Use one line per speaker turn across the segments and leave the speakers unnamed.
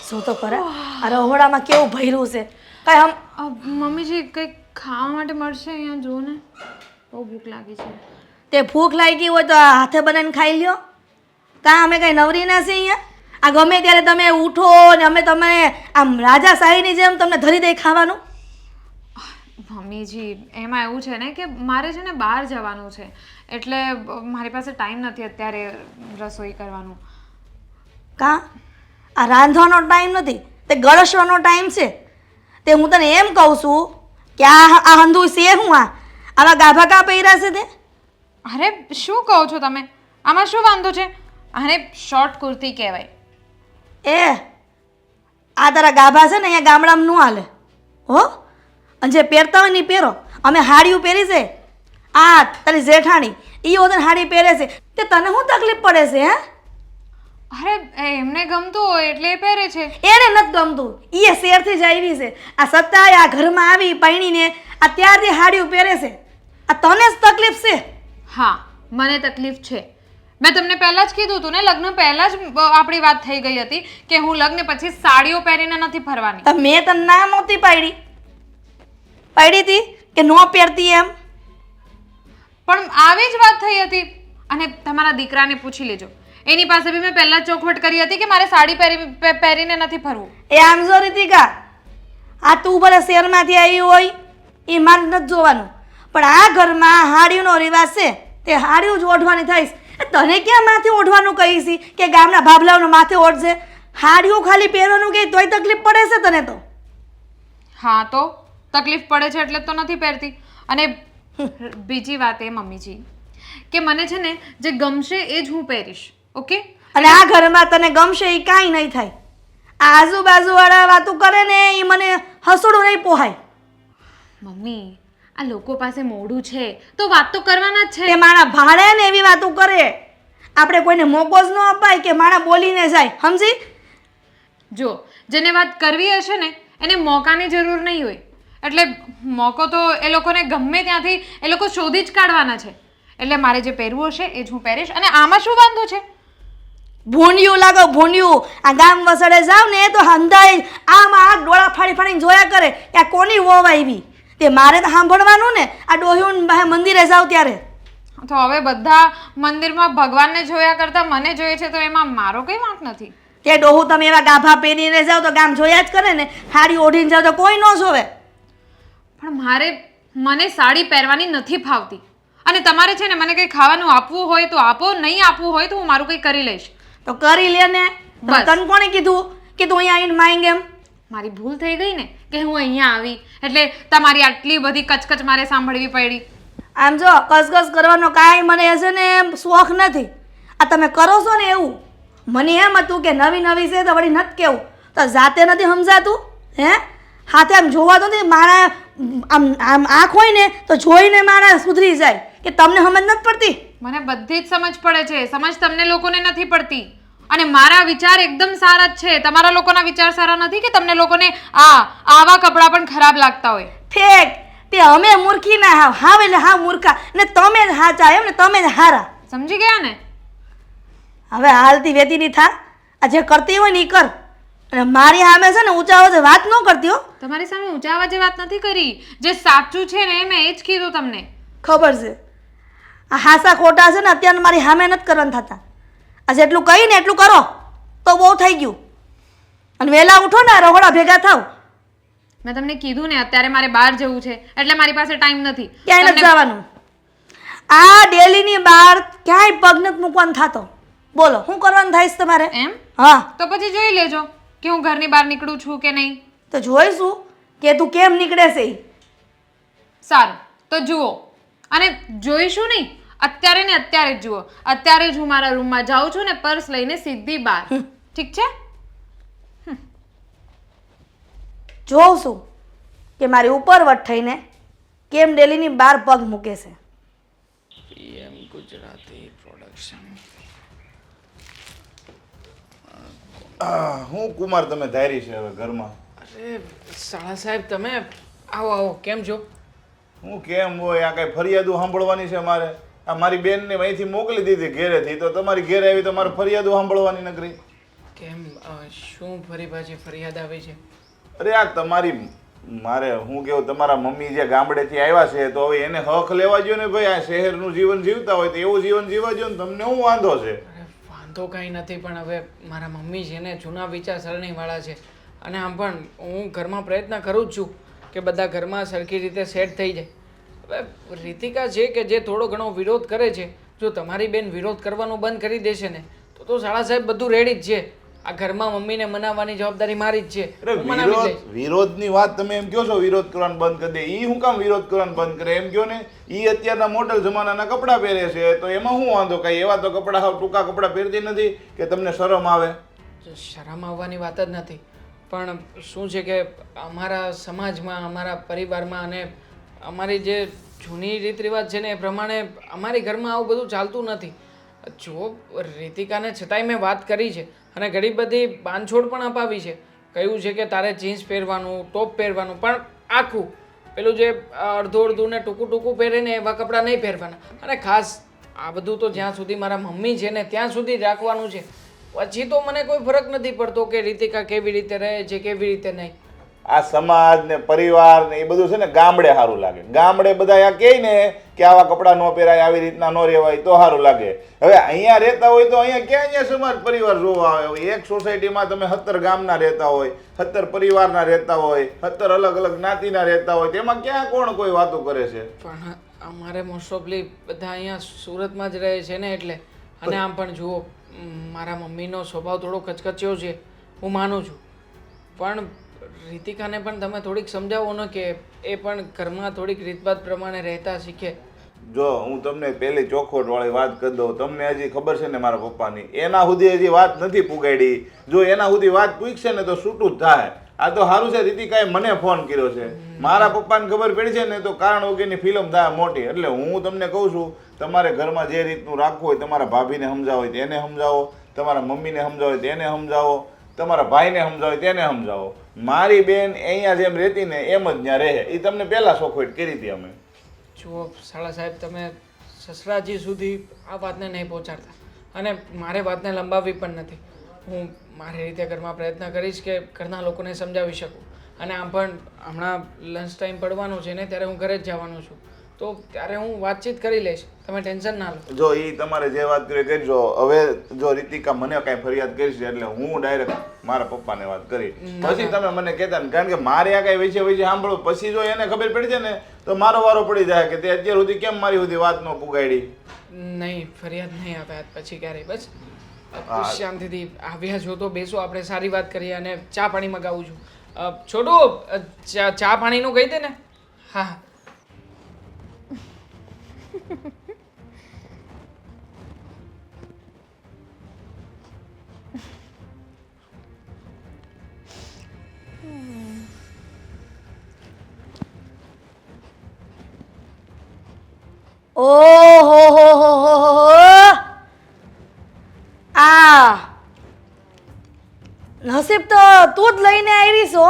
શું તો ખરા આ રહોડામાં કેવું ભર્યું છે કઈ
મમ્મીજી કંઈક ખાવા માટે મળશે અહીંયા જો ને બહુ ભૂખ લાગી છે.
તે ભૂખ લાગી હોય તો આ હાથે બનાવીને ખાઈ લ્યો. કાં અમે કઈ નવરી ના છે અહીંયા? આ ગમે ત્યારે તમે ઉઠો ને અમે તમે આમ રાજાશાહીની જેમ તમને ધરી દઈ ખાવાનું.
મમ્મીજી એમાં એવું છે ને કે મારે છે ને બહાર જવાનું છે એટલે મારી પાસે ટાઈમ નથી અત્યારે રસોઈ કરવાનો.
કાં આ રાંધવાનો ટાઈમ નથી, તે ગળસવાનો ટાઈમ છે. તે હું તને એમ કહું છું કે આ હંધું છે હું આવા ગાભા કાં પહેર્યા છે તે?
અરે શું કહો છો તમે? આમાં શું વાંધો છે? આને શોર્ટ કુર્તી કહેવાય.
એ આ તારા ગાભા છે ને અહીંયા ગામડામાં ન હાલે હો. અને જે પહેરતા હોય ને એ પહેરો. અમે હાડીઓ પહેરી છે, આ તારી જેઠાણી એ ઓદન હાડી પહેરે છે, તે તને શું તકલીફ પડે છે હે?
અરે એમને ગમતું હોય એટલે એ પહેરે છે.
એને નથી ગમતું, એ શહેરથી જ આવી છે. આ સત્તાએ આ ઘરમાં આવી પૈણીને આ ત્યારથી હાડીઓ પહેરે છે. આ તને જ તકલીફ છે.
હા મને તકલીફ છે. મેં તમને પહેલા જ કીધું હતું ને, લગ્ન પહેલા જ આપણી વાત થઈ ગઈ હતી કે હું લગ્ન પછી સાડીઓ પહેરીને નથી ફરવાની.
તો મેં તને ના નહોતી પાડી હતી કે ન પહેરતી એમ.
પણ આવી જ વાત થઈ હતી. અને તમારા દીકરાને પૂછી લેજો, એની પાસે બી મેં પહેલા જ ચોખવટ કરી હતી કે મારે સાડી પહેરીને નથી ફરવું.
એ આમ જો રીતિકા, આ તું ભલે શહેરમાંથી આવી હોય એ મારે નથી જોવાનું, પણ આ ઘરમાં હાડીઓનો રિવાજ છે, તે હાડીઓ જ ઓઢવાની થઈશ. તને ક્યાં માથે ઓઢવાનું કહીશ કે ગામના ભાભલાઓનો માથે ઓઢશે? હાડીઓ ખાલી પહેરવાનું કે તોય તકલીફ પડે છે તને તો?
હા તો તકલીફ પડે છે એટલે તો નથી પહેરતી. અને બીજી વાત એ મમ્મીજી કે મને છે ને જે ગમશે એ જ હું પહેરીશ. ઓકે?
અને આ ઘરમાં તને ગમશે એ કાંઈ નહીં થાય. આ આજુબાજુવાળા વાતો કરે ને એ મને હસડું નહીં પોહાય.
મમ્મી આ લોકો પાસે મોઢું છે તો વાત તો કરવાના જ છે.
તે માણા ભાડે ને એવી વાતો કરે. આપણે કોઈને મોકો જ ન અપાય કે માણા બોલીને જાય, સમજી?
જો જેને વાત કરવી હશે ને એને મોકાની જરૂર નહીં હોય. એટલે મોકો તો એ લોકોને ગમે ત્યાંથી એ લોકો શોધી જ કાઢવાના છે. એટલે મારે જે પહેરવું હશે એ જ હું પહેરીશ. અને આમાં શું વાંધો છે?
ભૂંડિયું લાગો ભૂંડિયું. આ ગામ વસડે જાવ ને તો હંધાઈ આમાં આ ડોળા ફાડી ફાડીને જોયા કરે કે આ કોની વોવ આવી. તે મારે તો સાંભળવાનું ને. આ ડોહ્યું મંદિરે જાવ ત્યારે
તો હવે બધા મંદિરમાં ભગવાનને જોયા કરતા મને જોઈએ છે તો એમાં મારો કઈ વાંક નથી.
તે ડોહું તમે એવા ગાભા પહેરીને જાવ તો ગામ જોયા જ કરે ને. હાડી ઓઢીને જાવ તો કોઈ ન જોવે.
પણ મને સાડી પહેરવાની નથી ફાવતી. અને તમારે છે ને મને કંઈ ખાવાનું આપવું હોય તો આપો, નહીં આપવું હોય તો હું મારું કંઈ કરી લઈશ.
તો કરી લે ને.
બસ.
તને કોણે કીધું કે તું અહીંયા આવીને માંગ એમ?
મારી ભૂલ થઈ ગઈ ને કે હું અહીંયા આવી એટલે તમારી આટલી બધી કચકચ મારે સાંભળવી પડી.
આમ જો કસકસ કરવાનો કાંઈ મને હશે ને એમ શોખ નથી. આ તમે કરો છો ને એવું. મને એમ હતું કે નવી નવી છે તો વળી નથી કેવું. તો જાતે નથી સમજાતું હે? હાથે આમ જોવા તો નહીં મારા આમ આમ આંખ હોય ને તો જોઈને મારા સુધરી જાય કે તમને સમજ નથી પડતી.
મને બધી જ સમજ પડે છે, સમજ તમને લોકોને નથી પડતી. અને મારા વિચાર એકદમ સારા જ છે. તમારા લોકોના વિચાર સારા નથી કે તમને લોકોને આવા કપડાં પણ ખરાબ લાગતા હોય.
ઠેક તે અમે મૂર્ખી ના હાવ એટલે હા મૂર્ખા ને તમે જ હાચા એમ ને તમે જ હારા.
સમજી ગયા ને?
હવે હાલતી વેતીની થા. આ જે કરતી હોય ને એ કર. અને મારી સામે છે ને ઊંચા અવાજે વાત ન કરતી હો.
તમારી સામે ઊંચા અવાજે વાત નથી કરી. જે સાચું છે ને મેં એ જ કીધું તમને.
ખબર છે આ હાસા ખોટા છે ને અત્યારે મારી સામે નથી કરવાના થતા. આ જેટલું કહીને એટલું કરો તો બહુ થઈ ગયું. અને વહેલા ઉઠો ને રહોડા ભેગા થાવ.
મેં તમને કીધું ને અત્યારે મારે બહાર જવું છે એટલે મારી પાસે ટાઈમ નથી.
ક્યાંય નથી જવાનું. આ ડેલીની બહાર ક્યાંય પગ નથી મૂકવાનો થતો. બોલો શું કરવાનું થાય છે તમારે?
એમ?
હા
તો પછી જોઈ લેજો કે હું ઘરની બહાર નીકળું છું કે નહીં.
તો જોઈશું કે તું કેમ નીકળે છે.
સારું તો જુઓ. અને જોઈશું નહીં, અત્યારે ને અત્યારે જ જુઓ. અત્યારે જ હું મારા રૂમમાં જાઉં છું ને પર્સ લઈને સીધી બહાર. ઠીક છે?
જોઉં છું કે મારી ઉપરવટ થઈને કેમ ડેલીની બહાર પગ મૂકે છે.
PM Gujarati production. હું કુમાર તમે ધારી છે હવે ઘરમાં?
અરે શાળા સાહેબ તમે આવો આવો, કેમ છો?
હું કેમ હોય, આ કઈ ફરિયાદો સાંભળવાની છે મારે? આ મારી બેનને અહીંથી મોકલી દીધી ઘેરેથી, તો તમારી ઘેરે આવી તો મારે ફરિયાદો સાંભળવાની નકરી.
કેમ શું ફરી પાછી ફરિયાદ આવી છે?
અરે આ તમારી મારે હું કેવું તમારા મમ્મી જે ગામડેથી આવ્યા છે તો હવે એને હક લેવા જોઈએ ને ભાઈ. આ શહેરનું જીવન જીવતા હોય તો એવું જીવન જીવવા જોઈએ ને તમને શું વાંધો છે?
અરે વાંધો કાંઈ નથી, પણ હવે મારા મમ્મી છે ને જૂના વિચારસરણીવાળા છે, અને આમ પણ હું ઘરમાં પ્રયત્ન કરું જ છું કે બધા ઘરમાં સરખી રીતે સેટ થઈ જાય. હવે રીતિકા છે કે જે થોડો ઘણો વિરોધ કરે છે, જો તમારી બેન વિરોધ કરવાનું બંધ કરી દેશે ને તો શાળા સાહેબ બધું રેડી જ છે. આ ઘરમાં મમ્મીને મનાવવાની જવાબદારી મારી જ છે.
અરે
હું મનાવી જ લઈશ.
વિરોધની વાત તમે એમ કહો છો વિરોધ કરવાનું બંધ કરી દે. ઈ હું કામ વિરોધ કરવાનું બંધ કરે એમ કહો ને. ઈ અત્યારના મોડલ જમાનાના કપડાં પહેરે છે તો એમાં શું વાંધો? કઈ એવા તો કપડાં હાવ ટૂંકા કપડાં પહેરતી નથી કે તમને શરમ આવે?
શરમ આવવાની વાત જ નથી, પણ શું છે કે અમારા સમાજમાં, અમારા પરિવારમાં અને અમારી જે જૂની રીત રિવાજ છે ને એ પ્રમાણે અમારી ઘરમાં આવું બધું ચાલતું નથી. જો રીતિકાને છતાંય મેં વાત કરી છે અને ઘણી બધી બાંધછોડ પણ અપાવી છે. કહ્યું છે કે તારે જીન્સ પહેરવાનું, ટોપ પહેરવાનું, પણ આખું પેલું જે અડધું અડધું ને ટૂંકું ટૂંકું પહેરે ને એવા કપડાં નહીં પહેરવાના. અને ખાસ આ બધું તો જ્યાં સુધી મારા મમ્મી છે ને ત્યાં સુધી જ રાખવાનું છે. પછી તો મને કોઈ ફરક નથી પડતો કે રીતિકા કેવી રીતે રહે છે, કેવી રીતે નહીં.
આ સમાજ ને પરિવાર ને એ બધું છે ને ગામડે સારું લાગે. ગામડે બધા આ કહે ને કે આવા કપડાં ન પહેરાય, આવી રીતના ન રહેવાય તો સારું લાગે. હવે અહીંયા રહેતા હોય તો અહીંયા ક્યાં અહીંયા સમાજ પરિવાર જોવા આવે? એક સોસાયટીમાં તમે 17 ગામના રહેતા હોય, 17 પરિવારના રહેતા હોય, 17 અલગ અલગ જ્ઞાતિના રહેતા હોય, તેમાં ક્યાં કોણ કોઈ વાતો કરે છે?
પણ અમારે મોસ્ટ ઓફલી બધા અહીંયા સુરતમાં જ રહે છે ને એટલે. અને આમ પણ જુઓ, મારા મમ્મીનો સ્વભાવ થોડો કચકચ્યો છે, હું માનું છું, પણ રીતિકાને પણ તમે થોડીક સમજાવો ને કે એ પણ ઘરમાં થોડીક રીતભાત પ્રમાણે રહેતા શીખે.
જો હું તમને પહેલી ચોખવટ વાળી વાત કરી દઉં. તમને હજી ખબર છે ને મારા પપ્પાની, એના સુધી હજી વાત નથી પુગાડી. જો એના સુધી વાત પૂછશે ને તો છૂટું જ થાય. આ તો સારું છે રીતિકાએ મને ફોન કર્યો છે. મારા પપ્પાને ખબર પડી છે ને તો કારણ વગરની ફિલ્મ થાય મોટી. એટલે હું તમને કહું છું, તમારે ઘરમાં જે રીતનું રાખવું હોય, તમારા ભાભીને સમજાવો હોય તેને સમજાવો, તમારા મમ્મીને સમજાવો હોય તેને સમજાવો, તમારા ભાઈને સમજાવો હોય તેને સમજાવો. મારી બેન અહીંયા જેમ રહેતી ને એમ જ ત્યાં રહે. એ તમને પહેલા ચોખવટ કરી હતી અમે.
જુઓ શાળા સાહેબ, તમે સસરાજી સુધી આ વાતને નહીં પહોંચાડતા, અને મારે વાતને લંબાવવી પણ નથી. હું મારી રીતે ઘરમાં પ્રયત્ન કરીશ કે ઘરના લોકોને સમજાવી શકું. અને આમ પણ હમણાં લંચ ટાઈમ પડવાનો છે ને ત્યારે હું ઘરે જ જવાનો છું, તો ત્યારે હું વાતચીત કરી લઈશ. તમે ટેન્શન ના લો.
જો એ તમારે જે વાત કરી કરજો. હવે જો રીતિકા મને કાંઈ ફરિયાદ કરીશ એટલે હું ડાયરેક્ટ મારા પપ્પાને વાત કરી, પછી તમે મને કહેતા ને. કારણ કે મારે આ કાંઈ વચ્ચે વચ્ચે સાંભળો, પછી જો એને ખબર પડી જાય ને તો મારો વારો પડી જાય કે તે અત્યાર સુધી કેમ મારી સુધી વાત ન પુગાડી.
નહીં, ફરિયાદ નહીં આવે આજ પછી ક્યારેય. બસ શાંતિથી આવ્યા છો તો બેસો, આપણે સારી વાત કરીએ. અને ચા પાણી મગાવું છું. છોટું, ચા પાણીનું કહી દે ને. હા.
ઓહો હો આ નસીબ તો તું જ લઈને આવી છો.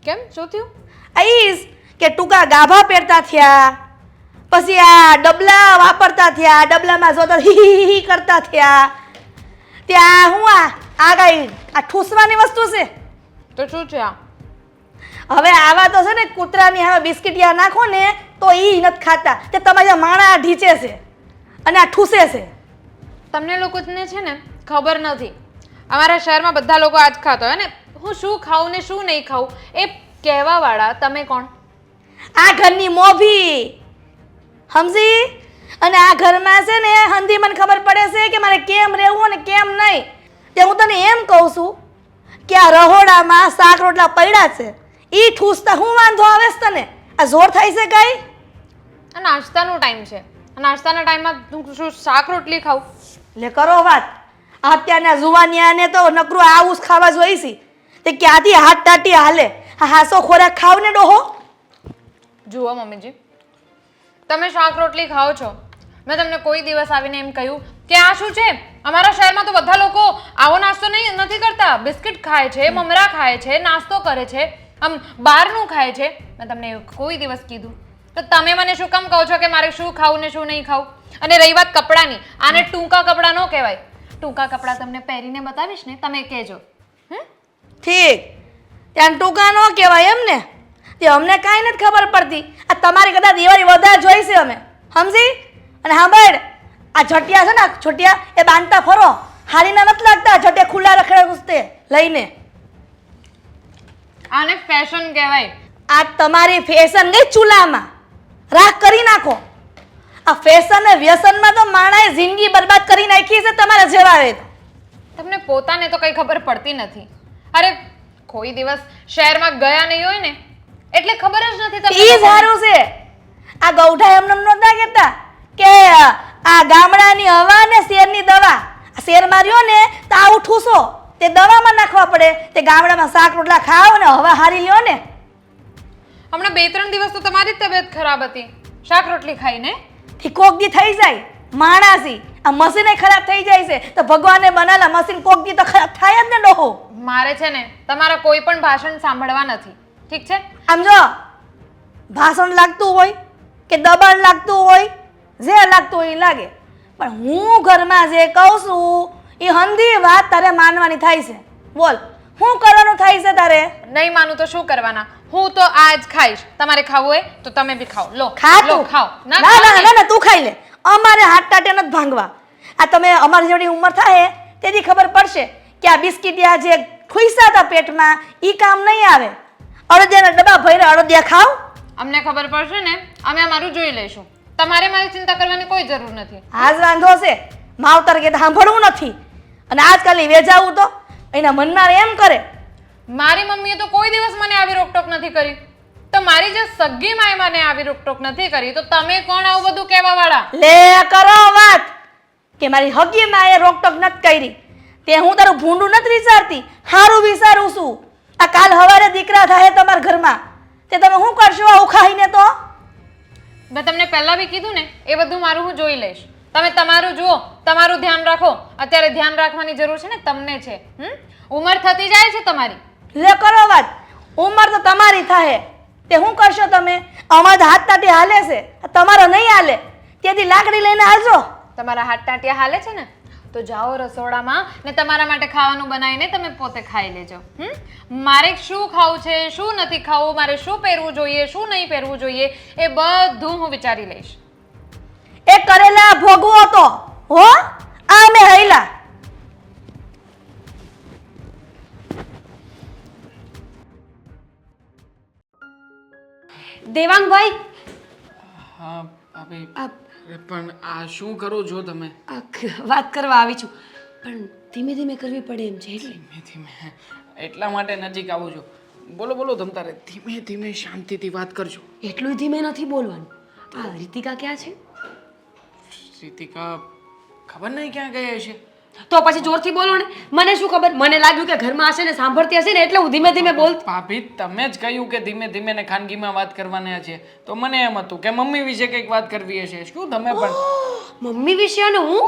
કેમ, શું થયું?
આઈસ કે ટૂંકા ગાભા પહેરતા થયા, પછી આ ડબલા વાપરતા થયા, ડબલામાં જોતા હી કરતા થયા. ત્યાં હું આ કઈ આ ઠૂસવાની વસ્તુ છે?
તો શું છે આ?
હવે આવા તો છે ને કૂતરાની હવે બિસ્કિટિયા નાખો ને તો ઈ નથી ખાતા. તે તમારા માણા ઢીચે છે અને આ ઠૂસે છે.
તમને લોકોને છે ને ખબર નથી. અમારા શહેરમાં બધા લોકો આ જ ખાતા હોય ને. હું શું ખાઉં ને શું નહીં ખાઉં એ કહેવાવાળા તમે કોણ?
આ ઘરની મોભી, સમજી? અને આ ઘરમાં છે ને હંધી મને ખબર પડે છે કે મારે કેમ રહેવું અને કેમ નહીં. તે હું તને એમ કહું છું કે આ રહોડામાં શાક રોટલા પડ્યા છે, ઈ ઠૂસતા હું વાંધો આવે છે તને? આ જોર થાય છે કઈ?
આ નાસ્તાનો ટાઈમ છે. નાસ્તાના ટાઈમમાં હું શું શાક રોટલી ખાઉં?
લે કરો વાત. અત્યારના જુવાનિયાને તો નકરું આવું જ ખાવા જોઈ છે. તે ક્યાંથી હાથ ટાટી હાલે? આ હાસો ખોરાક ખાવ ને ડોહો.
જુઓ મમ્મીજી, તમે શાક રોટલી ખાઓ છો, મેં તમને કોઈ દિવસ આવીને એમ કહ્યું કે આ શું છે? અમારા શહેરમાં તો બધા લોકો આવો નાસ્તો નથી કરતા. બિસ્કિટ ખાય છે, મમરા ખાય છે, નાસ્તો કરે છે, આમ બહારનું ખાય છે. મેં તમને કોઈ દિવસ કીધું? તો તમે મને શું કામ કહો છો કે મારે શું ખાવું ને શું નહીં ખાવું? અને રહી વાત કપડાની, આને ટૂંકા કપડાં ન કહેવાય. ટૂંકા કપડાં તમને પહેરીને બતાવીશ ને તમે કહેજો.
ઠીક ત્યાં ટૂંકા ન કહેવાય એમ ને? તે અમને કાંઈ નથી ખબર પડતી. આ તમારી કદાચ દિવાળી વધારે જોઈ છે અમે, સમજી? અને સાંભળ, આ જટિયા છે ને, છોટિયા એ બાંધતા ફરો, હારીના નથી લાગતા. જટિયા ખુલ્લા રખડે ઘૂસતે લઈને.
આને ફેશન કહેવાય.
આ તમારી ફેશન ગઈ ચૂલામાં, રાખ કરી નાખો. આ ફેશન ને વ્યસનમાં તો માણાએ જિંદગી બરબાદ કરી નાખી છે તમારા જેવાએ.
તમને પોતાને તો કંઈ ખબર પડતી નથી. અરે કોઈ દિવસ શહેરમાં ગયા નહીં હોય ને એટલે ખબર જ નથી તમને.
ઈ સારું છે. આ ગૌઠા એમને નહોતા કહેતા કે આ ગામડાની હવા ને શેરની દવા. આ શેરમાં રહ્યો ને તો આવું ઠૂસો તે દવામાં નાખવા પડે. તે ગામડામાં શાક રોટલા ખાઓ ને હવા હારી લ્યો ને.
હમણાં 2-3 દિવસ તો તમારી જ તબિયત ખરાબ હતી શાક રોટલી ખાઈને.
એ કોક દી થઈ જાય માણાસી. આ મશીન ખરાબ થઈ જાય છે તો ભગવાને બનાવેલા મશીન કોક દી તો ખરાબ થાય જ ને ડોહો.
મારે છે ને તમારા કોઈ પણ ભાષણ સાંભળવા નથી, ઠીક છે?
આમ જો, ભાષણ લાગતું હોય કે દબાણ લાગતું હોય, જે લાગતું હોય એ લાગે, પણ હું ઘરમાં જે કહું છું એ હંધી વાત તારે માનવાની થાય છે. બોલ, શું કરવાનું થાય છે તારે?
નહીં માનું તો શું કરવાના? હું તો આ જ ખાઈશ. તમારે ખાવું હોય તો તમે બી ખાઓ. લો
ખા
લો,
તું.
ખાઓ.
ના ના ના ના, તું ખાઈ લે. અમારે હાથ ટાટે નથી ભાંગવા. આ તમે અમારી જેવડી ઉંમર થાય તેથી ખબર પડશે કે આ બિસ્કિટિયા જે ખુઈસા હતા પેટમાં એ કામ નહીં આવે. અડદિયાના ડબ્બા ભર્યા અડદિયા ખાવ.
અમને ખબર પડશે ને અમે અમારું જોઈ લઈશું. તમારે મારી ચિંતા કરવાની કોઈ જરૂર નથી.
આજ વાંધો છે, માવતર કે સાંભળવું નથી. અને આજકાલની વેજાવું તો એના મનમાં એમ કરે.
મારી મમ્મીએ તો કોઈ દિવસ મને આવી રોકટોક નથી કરી. તો મારી જે સગી માએ મને આવી રોકટોક નથી કરી તો તમે કોણ આવું બધું કહેવા વાળા?
લે કરો વાત કે મારી હગી માએ રોકટોક નથી કરી. તે હું તારું ભૂંડું નથી વિચારતી, હારું વિચારું છું. આ કાલ હવારે દીકરા થાય તમારા ઘરમાં તે તમે શું કરશો આવું ખાઈને? તો
મેં તમને પહેલા બી કીધું ને એ બધું મારું હું જોઈ લઈશ. તમે તમારું જુઓ, તમારું ધ્યાન રાખો. અત્યારે ધ્યાન રાખવાની જરૂર છે ને તમને છે. ઉંમર થતી જાય છે તમારી.
લે કરો વાત, ઉંમર તો તમારી થાય તે શું કરશો તમે? અમારા હાથ તાટી હાલે છે, તમારો નહીં હાલે. તેથી લાકડી લઈને હાલજો.
તમારા હાથ ટાંટિયા હાલે છે ને તો જાઓ રસોડામાં ને તમારા માટે ખાવાનું બનાવીને તમે પોતે ખાઈ લેજો. મારે શું ખાવું છે, શું નથી ખાવું, મારે શું પહેરવું જોઈએ, શું નહીં પહેરવું જોઈએ એ બધું હું વિચારી લઈશ.
એ કરેલા ભોગવો તો હો, આ અમે હૈલા.
દેવાંગભાઈ,
હા ભાભી, પણ આ શું કરો છો તમે?
વાત કરવા આવી છું પણ ધીમે ધીમે કરવી પડે એમ છે એટલે.
ધીમે ધીમે એટલા માટે નજીક આવું છું. બોલો બોલો તમ તારે ધીમે ધીમે શાંતિથી વાત કરજો.
એટલું ધીમે નથી બોલવાનું. આ રીતિકા ક્યાં છે?
રીતિકા ખબર નહીં ક્યાં ગઈ હશે.
તો પછી જોરથી બોલો ને. મને શું ખબર, મને લાગ્યું કે ઘરમાં હશે ને સાંભળતી હશે ને એટલે હું ધીમે ધીમે બોલતી.
ભાભી તમે જ કહ્યું કે ધીમે ધીમે ને ખાનગીમાં વાત કરવાના છે તો મને એમ હતું કે મમ્મી વિશે કંઈક વાત કરવી હશે. શું તમે પણ
મમ્મી વિશે? અને હું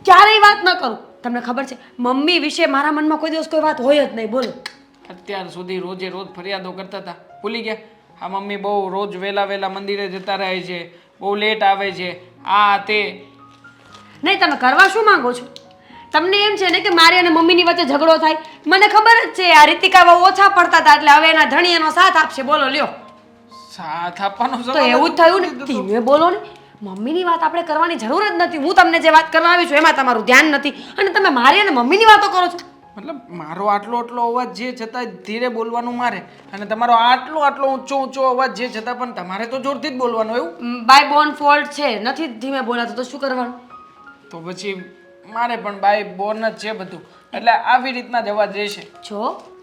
ક્યારેય વાત ન કરું. તમને ખબર છે મમ્મી વિશે મારા મનમાં કોઈ દિવસ કોઈ વાત હોય જ નહીં. બોલો.
અત્યાર સુધી રોજે રોજ ફરિયાદો કરતા હતા, ભૂલી ગયા? આ મમ્મી બહુ રોજ વહેલા વહેલા મંદિરે જતા રહે છે, બહુ લેટ આવે છે, આ તે.
નહીં, તમે કરવા શું માંગો છો? તમને એમ છે ને કે મારી અને મમ્મીની વચ્ચે ઝઘડો થાય? મને ખબર જ છે આ રીતિકા બહુ ઓછા પડતા હતા એટલે હવે એના ધણી એનો સાથ આપશે. બોલો લ્યો.
સાથ આપવાનો
તો એવું જ થયું ને. ધીમે બોલો ને. મમ્મીની વાત આપણે કરવાની જરૂર જ નથી. હું તમને જે વાત કરવા આવી છું એમાં તમારું ધ્યાન નથી અને તમે મારી અને મમ્મીની વાતો કરો છો.
મતલબ મારો આટલો અવાજ જે છતાં ધીરે બોલવાનું મારે અને તમારો આટલો ઊંચો અવાજ જે છતાં પણ તમારે તો જોરથી જ બોલવાનું. એવું
બાય બોર્ન ફોલ્ટ છે, નથી ધીમે બોલાતું તો શું કરવાનું?
તો પછી મારે પણ બાય બોર્ન જ છે બધું, એટલે આવી રીતના જ અવાજ રહેશે.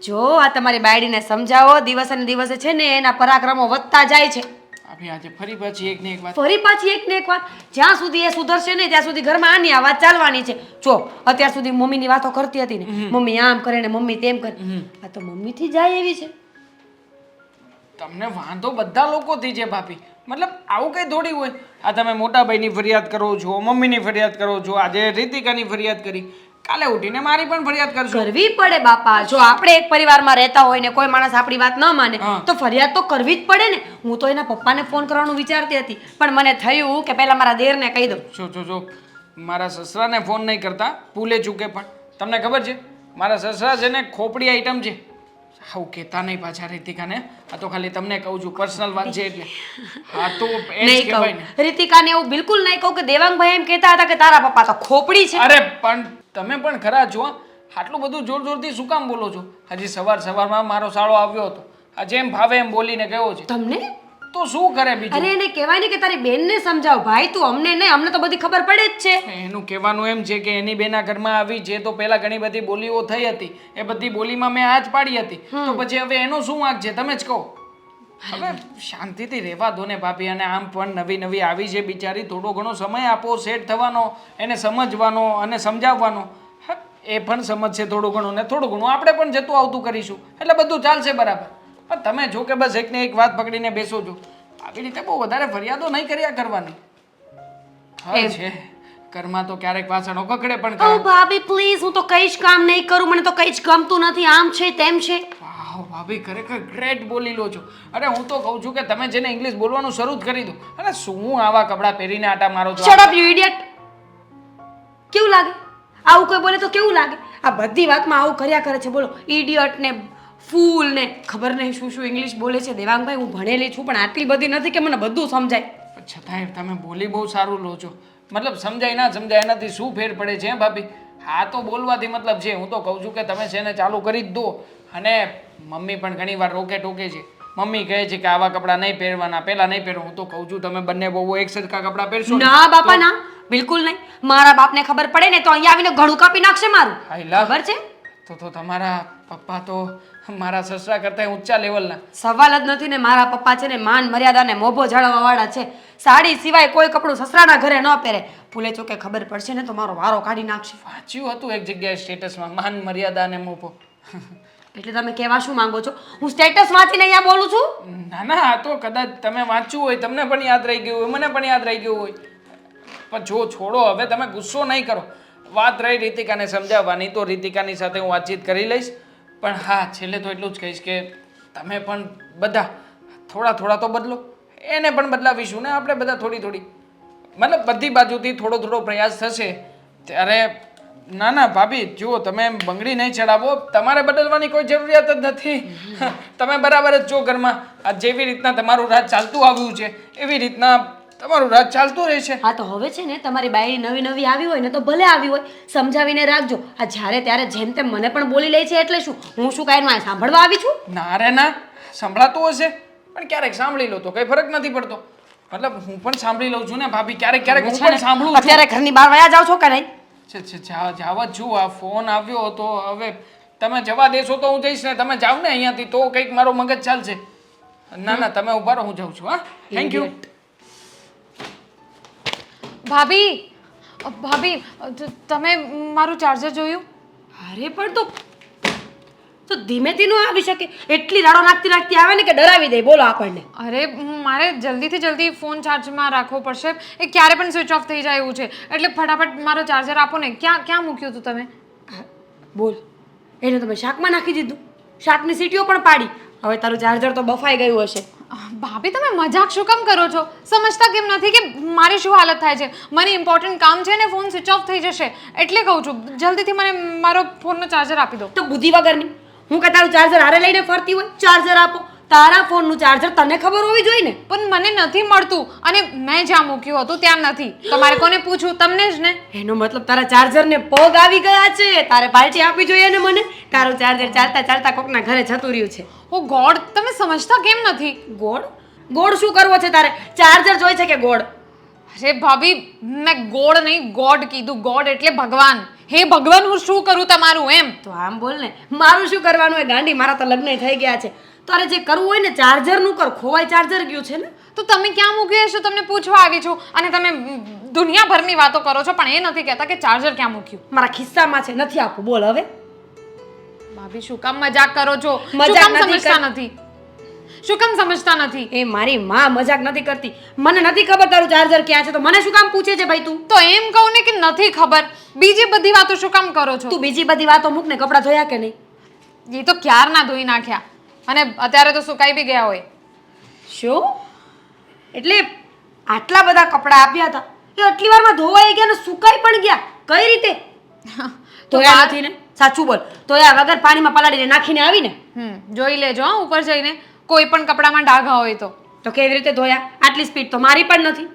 જો આ તમારી બાયડીને સમજાવો. દિવસે ને દિવસે છે ને એના પરાક્રમો વધતા જાય છે.
ભાભી આજે ફરી પાછી એક ને એક વાત.
જ્યાં સુધી એ સુધરશે નહીં ત્યાં સુધી ઘરમાં આની આ વાત ચાલવાની છે. જો અત્યાર સુધી મમ્મીની વાતો કરતી હતી ને, મમ્મી આમ કરે ને મમ્મી તેમ કરે. આ તો મમ્મીથી જાય એવી છે.
તમને વાંધો બધા લોકોથી છે ભાભી. મતલબ આવું કઈ થોડી હોય. આ તમે મોટા ભાઈની ફરિયાદ કરો છો, મમ્મીની ફરિયાદ કરો છો, આજે રીતિકાની ફરિયાદ કરી, કાલે ઉઠીને મારી પણ ફરિયાદ કરશો.
કરવી પડે બાપા. જો આપણે એક પરિવારમાં રહેતા હોય ને કોઈ માણસ આપણી વાત ન માને તો ફરિયાદ તો કરવી જ પડે ને. હું તો એના પપ્પાને ફોન કરવાનું વિચારતી હતી પણ મને થયું કે પહેલા મારા દેરને કહી દઉં.
જો મારા સસરાને ફોન નહીં કરતા ભૂલે ચૂકે પણ તમને ખબર છે મારા સસરા છે ને ખોપડી આઈટમ છે. આવું કહેતા નહીં પાછા રીતિકાને. આ તો ખાલી તમને કહું છું, પર્સનલ વાત છે એટલે. હા તો એ જ
નહીં
કહેવાય ને.
કહું રીતિકાને એવું બિલકુલ નહીં કહું કે દેવાંગભાઈ એમ કહેતા હતા કે તારા પપ્પા તો ખોપડી છે.
અરે પણ તમે પણ ખરા છો હં? આટલું બધું જોર જોરથી શું કામ બોલો છો? હજી સવારમાં મારો સાળો આવ્યો હતો. આ જેમ ભાવે એમ બોલીને ગયો છે.
તમને
તો શું કરે બીજું?
અરે એને કહેવાય ને કે તારી બેનને સમજાવ ભાઈ, તું અમને નહીં, અમને તો બધી ખબર પડે જ છે.
એનું કહેવાનું એમ છે કે એની બેના ઘરમાં આવી છે તો પહેલા ઘણી બધી બોલીઓ થઈ હતી. એ બધી બોલીમાં મેં હાથ પાડી હતી. તો પછી હવે એનો શું વાંક છે તમે જ કહો. હવે શાંતિથી રહેવા દો ને ભાભી. અને આમ પણ નવી નવી આવી છે બિચારી, થોડો ઘણો સમય આપો સેટ થવાનો, એને સમજવાનો અને સમજાવવાનો. હા, એ પણ સમજશે થોડું ઘણું ને થોડું ઘણું આપણે પણ જતું આવતું કરીશું એટલે બધું ચાલશે બરાબર. પણ તમે જો કે બસ એકને એક વાત પકડીને બેસો છો. આવી રીતે બહુ વધારે ફરિયાદો નહીં કર્યા કરવાની. હા છે ઘરમાં તો ક્યારેક વાસણો કકડે પણ
ઓ
ખરા.
ભાભી પ્લીઝ, હું તો કઈ જ કામ નહીં કરું, મને તો કઈ જ ગમતું નથી, આમ છે તેમ છે.
વાહ ભાભી ખરેખર ગ્રેટ બોલી લો છો. અરે હું તો કહું છું કે તમે જેને ઇંગ્લિશ બોલવાનું શરૂ જ કરી દો. અરે શું આવા કપડાં પહેરીને આટા મારો છો?
Shut up you idiot. કેવું લાગે આવું કોઈ બોલે તો? કેવું લાગે? આ બધી વાતમાં આવું કર્યા કરે છે. બોલો ઇડિયટ ને ફૂલ ને ખબર નહીં શું શું ઇંગ્લિશ બોલે છે. દેવાંગભાઈ હું ભણેલી છું પણ આટલી બધી નથી કે મને બધું સમજાય.
છતાંય તમે બોલી બહુ સારું લો છો. મતલબ સમજાય ના સમજાય એનાથી શું ફેર પડે છે ભાભી? હા તો બોલવાથી મતલબ છે. હું તો કહું છું કે તમે છે ને ચાલુ કરી જ દો. અને મમ્મી પણ ઘણી વાર રોકે ટોકે છે. મમ્મી કહે છે કે આવા કપડાં નહીં પહેરવાના, પહેલા નહીં પહેરો. હું તો કહું છું તમે બંને બહુ એક સરખા કપડાં પહેરશો ને
ના બાપા ના, બિલકુલ નહીં. મારા બાપને ખબર પડે ને તો અહીંયા આવીને ગળું કાપી નાખશે મારું.
હાયલા.
ખબર છે?
તો તમારા પપ્પા તો મારા સસરા કરતા ઊંચા લેવલના.
સવાલ જ નથી ને. મારા પપ્પા છે ને માન મર્યાદા ને મોભો જાળવવા વાળા છે. સાડી સિવાય કોઈ કપડું સસરાના ઘરે ન પહેરે. ભૂલે ચોકે ખબર પડશે ને તો મારો વારો કાઢી નાખશે.
વાંચ્યું હતું એક જગ્યાએ સ્ટેટસમાં માન મર્યાદા અને મોભો.
એટલે તમે કહેવા શું માંગો છો? હું સ્ટેટસ વાંચીને અહીંયા બોલું છું?
ના ના, આ તો કદાચ તમે વાંચ્યું હોય, તમને પણ યાદ રહી ગયું હોય, મને પણ યાદ રહી ગયું હોય. પણ જો છોડો હવે, તમે ગુસ્સો નહીં કરો. વાત રહી રીતિકાને સમજાવવાની તો રીતિકાની સાથે હું વાતચીત કરી લઈશ. પણ હા છેલ્લે તો એટલું જ કહીશ કે તમે પણ બધા થોડા થોડા તો બદલો. એને પણ બદલાવીશું ને આપણે બધા થોડી થોડી. મતલબ બધી બાજુથી થોડો થોડો પ્રયાસ થશે ત્યારે. ના ના ભાભી જુઓ, તમે બંગડી નહીં ચડાવો. તમારે બદલવાની કોઈ જરૂરિયાત જ નથી. તમે બરાબર જ છો ઘરમાં. આ જેવી રીતના તમારું રાજ ચાલતું આવ્યું છે એવી રીતના તમારું રાજ ચાલતું રહેશે.
હા તો હવે છે ને તમારી બાઈ નવી નવી આવી હોય ને તો ભલે આવી હોય, સમજાવીને રાખજો. આ જ્યારે ત્યારે જેમ તેમ મને પણ બોલી લે છે એટલે શું? હું શું કાંઈ આ સાંભળવા આવી છું?
ના રે ના, સંભળાતું હશે પણ ક્યારેક સાંભળી લો તો કઈ ફરક નથી પડતો. મતલબ હું પણ સાંભળી લઉં છું ને ભાભી, ક્યારેક ક્યારેક હું પણ સાંભળું છું.
અત્યારે ઘરની બહાર વયા જાવ છો કે નહીં?
જાવ જ છું. આ ફોન આવ્યો તો હવે તમે જવા દેશો તો હું જઈશ ને. તમે જાવ ને અહીંયાથી તો કંઈક મારો મગજ ચાલશે. ના ના તમે ઉભા રહો, હું જાઉં છું. હા થેન્ક યુ.
ભાભી ભાભી તમે મારું ચાર્જર જોયું?
અરે પણ તો ધીમેથી ન આવી શકે? એટલી રાડો નાખતી નાખતી આવે ને કે ડરાવી દે. બોલો આપણને.
અરે મારે જલ્દીથી જલ્દી ફોન ચાર્જમાં રાખવો પડશે. એ ક્યારે પણ સ્વિચ ઓફ થઈ જાય એવું છે. એટલે ફટાફટ મારો ચાર્જર આપો ને. ક્યાં મૂક્યું હતું તમે?
બોલ, એને તમે શાકમાં નાખી દીધું. શાકની સીટીઓ પણ પાડી. હવે તારું ચાર્જર તો બફાઈ ગયું હશે.
ભાભી તમે મજાક શું કામ કરો છો? સમજતા કેમ નથી કે મારી શું હાલત થાય છે? મને ઇમ્પોર્ટન્ટ કામ છે ને ફોન સ્વિચ ઓફ થઈ જશે એટલે કહું છું. જલ્દીથી મને મારો ફોનનો ચાર્જર આપી દો.
તો બુદ્ધિ વગરની. હું કે તારું ચાર્જર હારે લઈને ફરતી હોય? ચાર્જર આપો. તારા ફોનનું ચાર્જર તને ખબર હોવી જોઈએ ને.
પણ મને નથી મળતું અને મેં જ્યાં મૂક્યું હતું ત્યાં નથી. તમારે કોને પૂછું? તમને જ ને.
એનો મતલબ તારા ચાર્જરને પગ આવી ગયા છે. તારે પાર્ટી આપવી જોઈએ ને મને. તારું ચાર્જર ચાલતા ચાલતા કોકના ઘરે જતું રહ્યું છે.
ઓ ગોડ, તમે સમજતા કેમ નથી?
ગોળ ગોળ શું કરવો છે તારે? ચાર્જર જોઈએ છે કે ગોળ?
અરે ભાભી, મેં ગોડ નહીં ગોડ કીધું. ગોડ એટલે ભગવાન. હે ભગવાન, હું શું કરું તમારું? એમ
તો આમ બોલ ને. મારું શું કરવાનું હોય ગાંડી? મારા તો લગ્ન થઈ ગયા છે. તારે જે કરવું હોય ને ચાર્જરનું કર. ખોવાય ચાર્જર ગયું છે ને.
તો તમે ક્યાં મૂક્યું હશે? તમને પૂછવા આવી છું અને તમે દુનિયાભરની વાતો કરો છો પણ એ નથી કહેતા કે ચાર્જર ક્યાં મૂક્યું.
મારા ખિસ્સામાં છે, નથી આપું. બોલ હવે.
ભાભી શું કામ મજાક કરો છો? શું
મજાક
કામ
નથી
સમજતા નથી? શું કામ સમજતા નથી?
એ મારી માં મજાક નથી કરતી. મને નથી ખબર તારું ચાર્જર ક્યાં છે તો મને શું કામ પૂછે છે ભાઈ તું?
તો એમ કહું ને કે નથી ખબર. બીજી બધી વાતો શું કામ કરો છો?
તું બીજી બધી વાતો મૂક ને. કપડાં ધોયા કે નહીં?
એ તો ક્યારના ધોઈ નાખ્યા અને અત્યારે તો સુકાઈ બી ગયા હોય.
શું? એટલે આટલા બધા કપડાં આપ્યા હતા એ આટલી વારમાં ધોવાઈ ગયા ને સુકાઈ પણ ગયા કઈ રીતે ધોયા નથી ને સાચું બોલ ધોયા વગર પાણીમાં પલાળીને નાખીને આવીને
જોઈ લેજો હં, ઉપર જઈને કોઈ પણ કપડામાં ડાઘા હોય
તો કેવી રીતે ધોયા આટલી સ્પીડ તો મારી પણ નથી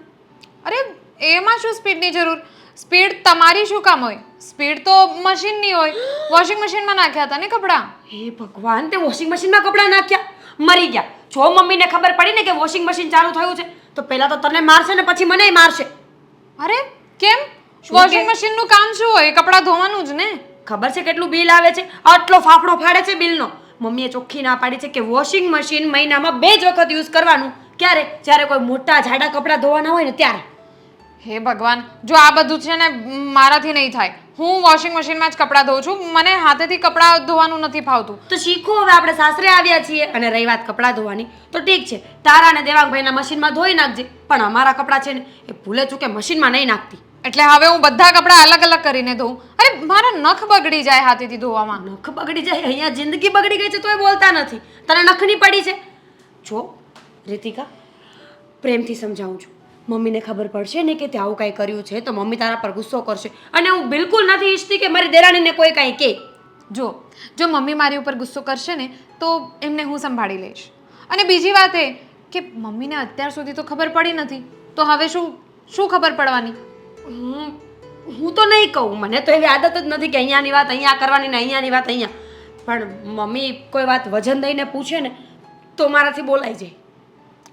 અરે એમાં શું સ્પીડની જરૂર સ્પીડ તમારી શું કામ હોય સ્પીડ તો મશીનની હોય વોશિંગ મશીનમાં નાખ્યા હતા ને કપડાં
હે ભગવાન તે વોશિંગ મશીનમાં કપડાં નાખ્યા મરી ગયા જો મમ્મીને ખબર પડી ને કે વોશિંગ મશીન ચાલુ થયું છે તો પહેલા તો તને મારશે ને પછી મને મારશે
અરે કેમ વોશિંગ મશીનનું કામ શું હોય કપડાં ધોવાનું જ ને
ખબર છે કેટલું બિલ આવે છે આટલો ફાફડો ફાડે છે બિલનો મમ્મીએ ચોખ્ખી ના પાડી છે કે વોશિંગ મશીન મહિનામાં 2 જ વખત યુઝ કરવાનું ક્યારે જ્યારે કોઈ મોટા જાડા કપડાં ધોવાના હોય ને ત્યારે
હે ભગવાન જો આ બધું છે ને મારાથી નહીં થાય હું વોશિંગ મશીનમાં જ કપડાં ધોઉં છું મને હાથેથી કપડાં ધોવાનું નથી ફાવતું
તો શીખો હવે આપણે સાસરે આવ્યા છીએ અને રહી વાત કપડાં ધોવાની તો ઠીક છે તારા અને દેવાંગભાઈના મશીનમાં ધોઈ નાખજે પણ અમારા કપડાં છે ને એ ભૂલે ચૂકે મશીનમાં નહીં નાખતી
એટલે હવે હું બધા કપડાં અલગ અલગ કરીને ધોઉં અરે મારા નખ બગડી જાય હાથેથી ધોવામાં
નખ બગડી જાય અહીંયા જિંદગી બગડી ગઈ છે તોય બોલતા નથી તને નખની પડી છે જો રીતિકા પ્રેમથી સમજાવું છું મમ્મીને ખબર પડશે ને કે તે આવું કાંઈ કર્યું છે તો મમ્મી તારા પર ગુસ્સો કરશે અને હું બિલકુલ નથી ઈચ્છતી કે મારી દેરાણીને કોઈ કાંઈ કહે
જો મમ્મી મારી ઉપર ગુસ્સો કરશે ને તો એમને હું સંભાળી લઈશ અને બીજી વાત એ કે મમ્મીને અત્યાર સુધી તો ખબર પડી નથી તો હવે શું ખબર પડવાની
હું તો નહીં કહું મને તો એવી આદત જ નથી કે અહીંયાની વાત અહીંયા કરવાની ને અહીંયાની વાત અહીંયા પણ મમ્મી કોઈ વાત વજન દઈને પૂછે ને તો મારાથી બોલાઈ જાય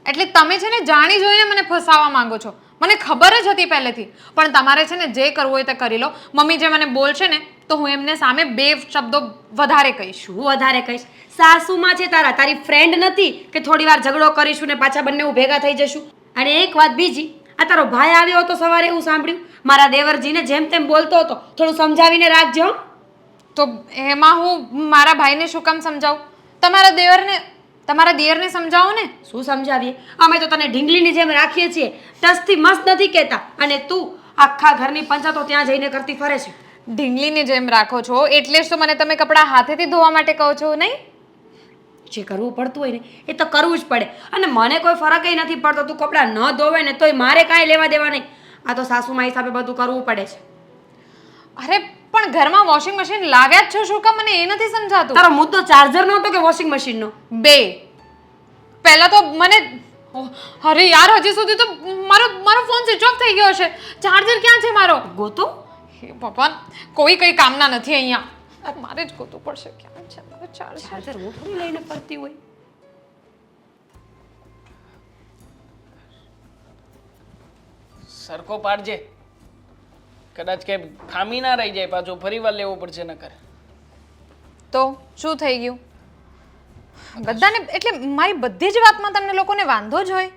એટલે તમે છે ને જાણી જોઈને મને ફસાવવા માંગો છો મને ખબર જ હતી પહેલેથી પણ તમારે છે ને જે કરવું હોય તે કરી લો મમ્મી જે મને બોલશે ને તો હું એમને સામે 2 શબ્દો વધારે કહીશ
શું વધારે કહીશ સાસુમાં છે તારી ફ્રેન્ડ નથી કે થોડી વાર ઝઘડો કરીશું ને પાછા બંને ભેગા થઈ જશું અને એક વાત બીજી આ તારો ભાઈ આવ્યો હતો સવારે એવું સાંભળ્યું મારા દેવરજીને જેમ તેમ બોલતો હતો થોડું સમજાવીને રાખજો
તો એમાં હું મારા ભાઈને શું કામ સમજાવું તમારા દિયરને સમજાવો ને
શું સમજાવીએ અમે તો તને ઢીંગલીની જેમ રાખીએ છીએ ટસથી મસ્ત નથી કહેતા અને તું આખા ઘરની પંચાયતો ત્યાં જઈને કરતી ફરે છે
ઢીંગલીની જેમ રાખો છો એટલે જ તો મને તમે કપડાં હાથેથી ધોવા માટે કહો છો નહીં
જે કરવું પડતું હોય ને એ તો કરવું જ પડે અને મને કોઈ ફરક નથી પડતો તું કપડાં ન ધોવે ને તોય મારે કાંઈ લેવા દેવા નહીં આ તો સાસુમાં હિસાબે બધું કરવું પડે છે
અરે પણ ઘરમાં વોશિંગ મશીન લાવ્યા જ છો શું કામ મને એ નથી સમજાતું
તારો મુદ્દો ચાર્જર નો હતો કે વોશિંગ મશીનનો
2 પહેલા તો મને અરે યાર હજી સુધી તો મારો ફોન સ્વિચ ઓફ થઈ ગયો છે ચાર્જર ક્યાં છે મારો
ગોતો
હે ભગવાન કોઈ કામના નથી અહીંયા મારે જ ગોતવું પડશે ક્યાં છે મારો
ચાર્જર હું થોડી લઈને ફરતી હોય
સરખો પાડજે કદાચ કે ખામી ના રહી જાય પાછો ફરીવાર લેવો પડશે નકર
તો શું થઈ ગયું બધાને એટલે મારી બધી જ વાતમાં તમને લોકોને વાંધો જ હોય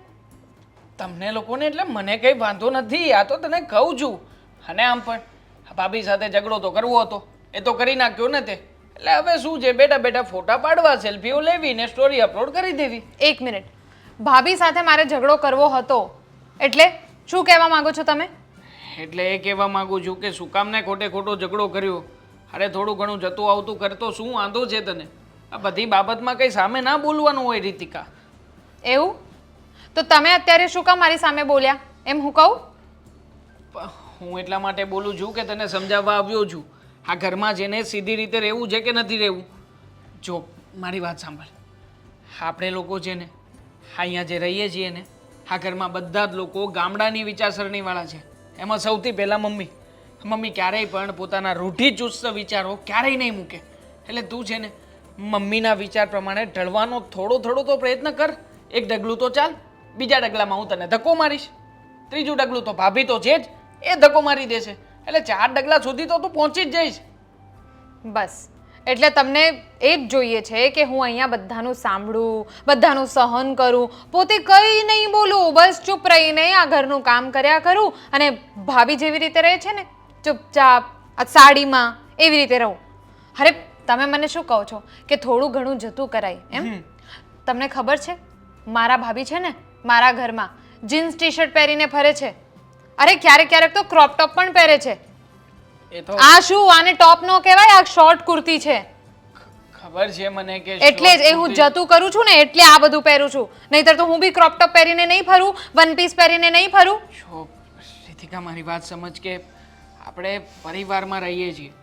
તમને લોકોને એટલે મને કંઈ વાંધો નથી આ તો તને કહું છું અને આમ પણ ભાભી સાથે ઝઘડો તો કરવો હતો એ તો કરી નાખ્યો ને તે એટલે હવે શું છે બેટા બેટા ફોટા પાડવા સેલ્ફીઓ લેવી ને સ્ટોરી અપલોડ કરી દેવી
1 મિનિટ ભાભી સાથે મારે ઝઘડો કરવો હતો એટલે શું કહેવા માંગો છો તમે
એટલે એ કહેવા માંગુ છું કે શું કામ ને ખોટે ખોટો ઝઘડો કર્યો અરે થોડું ઘણું જતું આવતું કરતો શું વાંધો છે તને આ બધી બાબતમાં કંઈ સામે ના બોલવાનું હોય રીતિકા
એવું તો તમે અત્યારે શું કામ મારી સામે બોલ્યા એમ હું કહું
હું એટલા માટે બોલું છું કે તને સમજાવવા આવ્યો છું આ ઘરમાં જેને સીધી રીતે રહેવું છે કે નથી રહેવું જો મારી વાત સાંભળ આપણે લોકો છે ને અહીંયા જે રહીએ છીએ ને આ ઘરમાં બધા જ લોકો ગામડાની વિચારસરણીવાળા છે એમાં સૌથી પહેલાં મમ્મી ક્યારેય પણ પોતાના રૂઢિચુસ્ત વિચારો ક્યારેય નહીં મૂકે એટલે તું છે ને મમ્મીના વિચાર પ્રમાણે ઢળવાનો થોડો તો પ્રયત્ન કર એક ડગલું તો ચાલ બીજા ડગલામાં હું તને ધક્કો મારીશ ત્રીજું ડગલું તો ભાભી તો છે જ એ ધક્કો મારી દેશે એટલે 4 ડગલા સુધી તો તું પહોંચી જ જઈશ
બસ એટલે તમને એ જ જોઈએ છે કે હું અહીંયા બધાનું સાંભળું બધાનું સહન કરું પોતે કંઈ નહીં બોલું બસ ચૂપ રહીને આ ઘરનું કામ કર્યા કરું અને ભાભી જેવી રીતે રહે છે ને ચૂપચાપ આ સાડીમાં એવી રીતે રહું અરે તમે મને શું કહો છો કે થોડું ઘણું જતું કરાય એમ તમને ખબર છે મારા ભાભી છે ને મારા ઘરમાં જીન્સ ટી શર્ટ પહેરીને ફરે છે અરે ક્યારેક તો ક્રોપ ટોપ પણ પહેરે છે
એ તો
આ શું આને ટોપ નો કહેવાય આ શોર્ટ કુર્તી છે
ખબર છે મને કે
એટલે જ એ હું જતું કરું છું ને એટલે આ બધું પહેરું છું નહીતર તો હું બી ક્રોપ ટોપ પહેરીને નહીં ફરું વન પીસ પહેરીને નહીં ફરું
જો રાધિકા મારી વાત સમજ કે આપણે પરિવારમાં રહીએ છીએ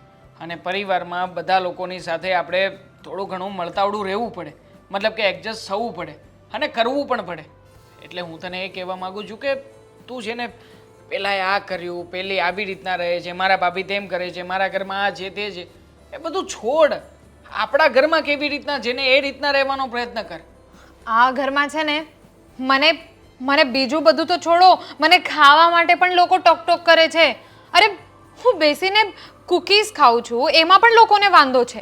અને પરિવારમાં બધા લોકોની સાથે આપણે થોડું ઘણું મળતાવડું રહેવું પડે, મતલબ કે એડજસ્ટ થવું પડે અને કરવું પણ પડે. એટલે હું તને એ કહેવા માગું છું કે તું છે ને પહેલાં આ કર્યું, પહેલી આવી રીતના રહે છે, મારા ભાભી તેમ કરે છે, મારા ઘરમાં આ છે તે છે, એ બધું છોડ. આપણા ઘરમાં કેવી રીતના છે ને એ રીતના રહેવાનો પ્રયત્ન કર.
આ ઘરમાં છે ને મને મને બીજું બધું તો છોડો, મને ખાવા માટે પણ લોકો ટોક કરે છે. અરે હું બેસીને કૂકીઝ ખાઉં છું, એમાં પણ લોકોને વાંધો છે.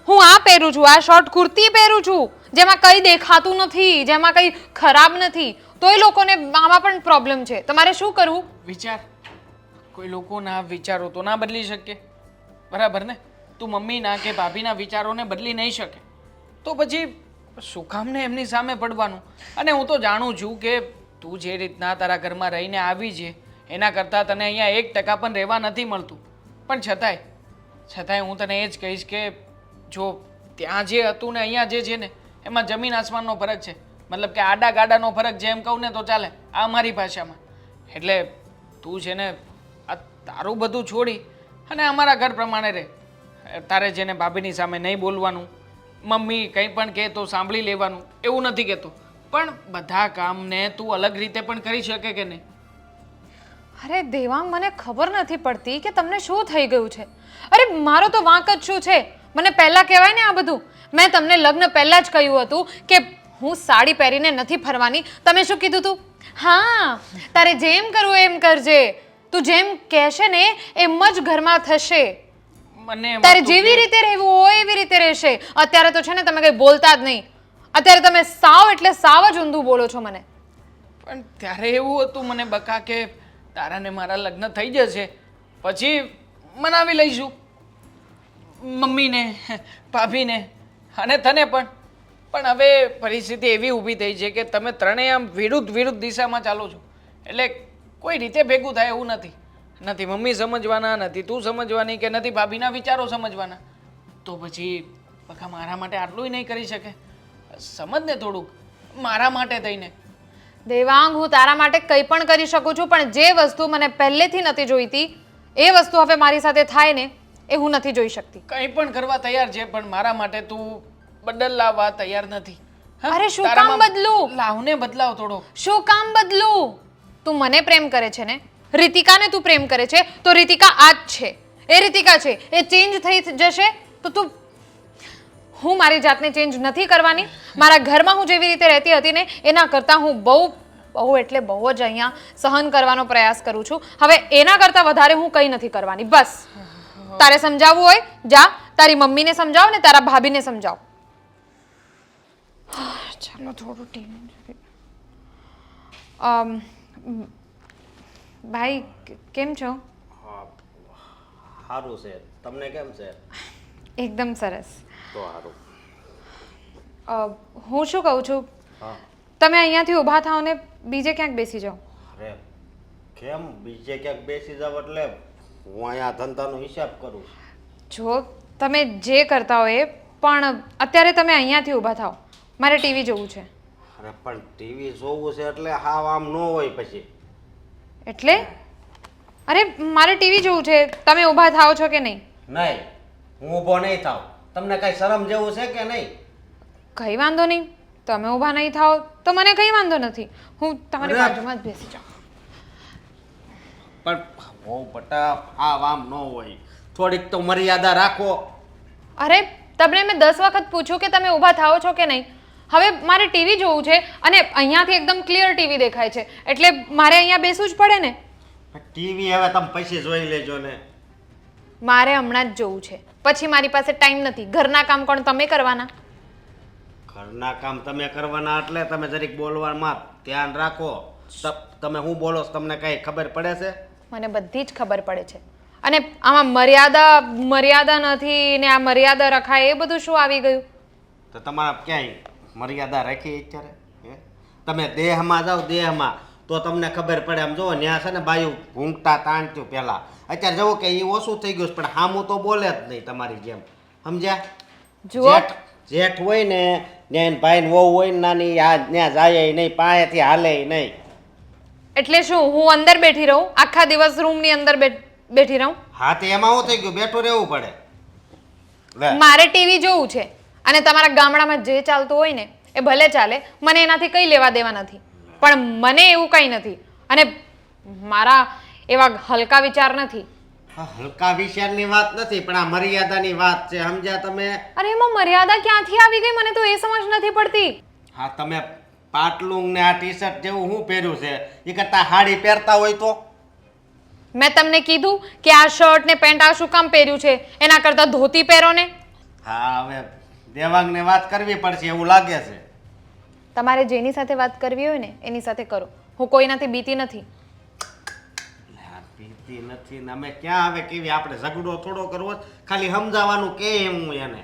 હું આ પહેરું છું, આ શોર્ટ કુર્તી પહેરું છું, જેમાં કંઈ દેખાતું નથી, જેમાં કંઈ ખરાબ નથી, તોય લોકોને આમાં પણ પ્રોબ્લેમ છે. તમારે શું કરવું?
વિચાર, કોઈ લોકોના વિચારો તો ના બદલી શકીએ, બરાબર ને? તું મમ્મીના કે ભાભીના વિચારોને બદલી નહીં શકે, તો પછી શું કામને એમની સામે પડવાનું? અને હું તો જાણું છું કે તું જે રીતના તારા ઘરમાં રહીને આવી છે એના કરતાં તને અહીંયા 1% પણ રહેવા નથી મળતું. પણ છતાંય હું તને એ જ કહીશ કે જો ત્યાં જે હતું ને અહીંયા જે છે ને એમાં જમીન આસમાનનો ફરક છે. મતલબ કે આડા ગાડાનો ફરક છે એમ કહું ને તો ચાલે, આ મારી ભાષામાં. એટલે તું છે ને આ તારું બધું છોડી અને અમારા ઘર પ્રમાણે રહે. તારે જેને ભાભીની સામે નહીં બોલવાનું, મમ્મી કંઈ પણ કહે તો સાંભળી લેવાનું, એવું નથી કહેતો, પણ બધા કામને તું અલગ રીતે પણ કરી શકે કે નહીં?
અરે દેવાંગ, મને ખબર નથી પડતી કે તમને શું થઈ ગયું છે. અરે મારો તો વાંક જ શું છે? મને પહેલાં કહેવાય ને આ બધું. મેં તમને લગ્ન પહેલાં જ કહ્યું હતું કે હું સાડી પહેરીને નથી ફરવાની. તમે શું કીધું હતું? હા, તારે જેમ કરવું એમ કરજે, તું જેમ કહેશે ને એમ જ ઘરમાં થશે,
મને એમ
તારે
હતું
જેવી
કે-
રીતે રહેવું હોય એવી રીતે રહેશે. અત્યારે તો છે ને તમે કંઈ બોલતા જ નહીં. અત્યારે તમે સાવ એટલે સાવ જ ઊંધું બોલો છો મને.
પણ ત્યારે એવું હતું મને બકા કે તારા ને મારા લગ્ન થઈ જશે પછી મનાવી લઈશું મમ્મીને, ભાભીને અને તને પણ. પણ હવે પરિસ્થિતિ એવી ઊભી થઈ છે કે તમે ત્રણેય આમ વિરુદ્ધ દિશામાં ચાલો છો, એટલે કોઈ રીતે ભેગું થાય એવું નથી. નથી મમ્મી સમજવાના, નથી તું સમજવાની, કે નથી ભાભીના વિચારો સમજવાના. તો પછી બકા મારા માટે આટલું નહીં કરી શકે? સમજ ને થોડુંક, મારા માટે થઈને.
દેવાંગ, હું તારા માટે કંઈ પણ કરી શકું છું, પણ જે વસ્તુ મને પહેલેથી નથી જોઈતી એ વસ્તુ હવે મારી સાથે થાય ને એ હું નથી જોઈ શકતી.
કંઈ પણ કરવા તૈયાર છે, પણ મારા માટે તું બદલ લાવવા તૈયાર નથી. હા?
અરે શું
તારામાં
કામ બદલું?
લાવને બદલાવ થોડો.
શું કામ બદલું? તું મને પ્રેમ કરે છે ને, રીતિકાને તું પ્રેમ કરે છે, તો રીતિકા આ જ છે, એ રીતિકા છે. એ ચેન્જ થઈ જશે તો તું, હું મારી જાતને ચેન્જ નથી કરવાની. મારા ઘરમાં હું જેવી રીતે રહેતી હતી ને એના કરતાં હું બહુ એટલે બહુ જ અહીંયા સહન કરવાનો પ્રયાસ કરું છું. હવે એના કરતાં વધારે હું કંઈ નથી કરવાની. બસ તારે સમજાવવું હોય જા, તારી મમ્મીને સમજાવ ને તારા ભાભીને સમજાવ. ચાલો થોડું ભાઈ, કેમ છો?
સારું છે. તમને કેમ છે?
એકદમ સરસ.
તો સારું.
હું શું કહું છું,
હા.
તમે અહીંયાથી ઊભા થાઓ ને બીજે ક્યાંક બેસી જાઓ.
અરે કેમ બીજે ક્યાંક બેસી જાવ? એટલે હું અહીંયા ધંધાનો હિસાબ કરું.
જો તમે જે કરતા હો એ, પણ અત્યારે તમે અહીંયાથી ઊભા થાઓ, મારે ટીવી જોવું છે.
અરે પણ ટીવી જોવું છે એટલે હાવ આમ ન હોય પછી.
એટલે અરે મારે ટીવી જોવું છે, તમે ઊભા થાઓ છો કે નહીં?
નહીં, હું ઊભો નહીં થાવ. તમને કઈ શરમ જેવું છે કે નહીં?
કંઈ વાંધો નહીં, તમે ઊભા નહીં થાઓ તો મને કંઈ વાંધો નથી. હું તમારી
અરે!
બાજુમાં જ બેસી જાઉં.
પણ બહુ બટા હાવ આમ ન હોય. થોડીક તો મર્યાદા રાખો.
અરે તમને મેં 10 વખત પૂછ્યું કે તમે ઊભા થાઓ છો કે નહીં. હવે મારે ટીવી જોવું છે અને અહીંયાથી એકદમ ક્લિયર ટીવી દેખાય છે, એટલે મારે અહીંયા બેસવું જ પડે ને.
ટીવી હવે તમે પછી જોઈ લેજો ને.
મારે હમણાં જ જોવું છે, પછી મારી પાસે ટાઈમ નથી. ઘરના કામ કોણ તમે કરવાના?
ઘરના કામ તમે કરવાના એટલે તમે જરીક બોલવામાં ધ્યાન રાખો. તમે હું બોલો છો તમને કઈ ખબર પડે છે?
મને બધી જ ખબર પડે છે. અને આમાં મર્યાદા નથી ને આ મર્યાદા રખાય એ બધું શું આવી ગયું?
તો તમારા ક્યાંય મર્યાદા રાખી અત્યારે? હે? તમે દેહમાં જાઓ, દેહમાં તો તમને ખબર પડે. આમ જુઓ ત્યાં છે ને બાયું ઘૂંઘતા તાણતું પહેલા, અત્યારે જવું કે એ ઓછું થઈ ગયું છે, પણ હામું તો બોલે જ નહીં તમારી જેમ. સમજ્યા?
જુઓ,
જેઠ હોય ને ત્યાં ભાઈ ને વહુ હોય ને નાની, આ ત્યાં જાય નહીં, પાયેથી હાલે નહીં.
એટલે શું હું અંદર બેઠી રહું? આખા દિવસ રૂમની અંદર બેઠી રહું?
હા તો એમાં શું થઈ ગયું, બેઠું રહેવું પડે. લે
મારે ટીવી જોવું છે અને તમારા ગામડામાં જે ચાલતું હોય ને એ ભલે ચાલે, મને એનાથી કંઈ લેવા દેવા નથી. પણ મને એવું કંઈ નથી અને મારા એવા હલકા વિચાર નથી.
હા, હલકા વિચારની વાત નથી, પણ આ મર્યાદાની વાત છે, સમજ્યા તમે?
અરે એમાં મર્યાદા ક્યાંથી આવી ગઈ મને તો એ સમજ નથી પડતી.
હા, તમે પાટલું ને આ ટી શર્ટ જેવું શું પહેર્યું છે એ કરતા સાડી પહેરતા હોય તો?
મેં તમને કીધું કે આ શર્ટ ને પેન્ટ આ શું કામ પહેર્યું છે, એના કરતા ધોતી પહેરો ને.
હા, હવે દેવાંગને વાત કરવી પડશે એવું લાગે છે.
તમારે જેની સાથે વાત કરવી હોય ને એની સાથે કરો, હું કોઈનાથી બીતી નથી.
લે, પીતી નથી ને અમે ક્યાં આવે કેવી, આપણે ઝઘડો થોડો કરવો છે? ખાલી સમજાવવાનું કે હું એને.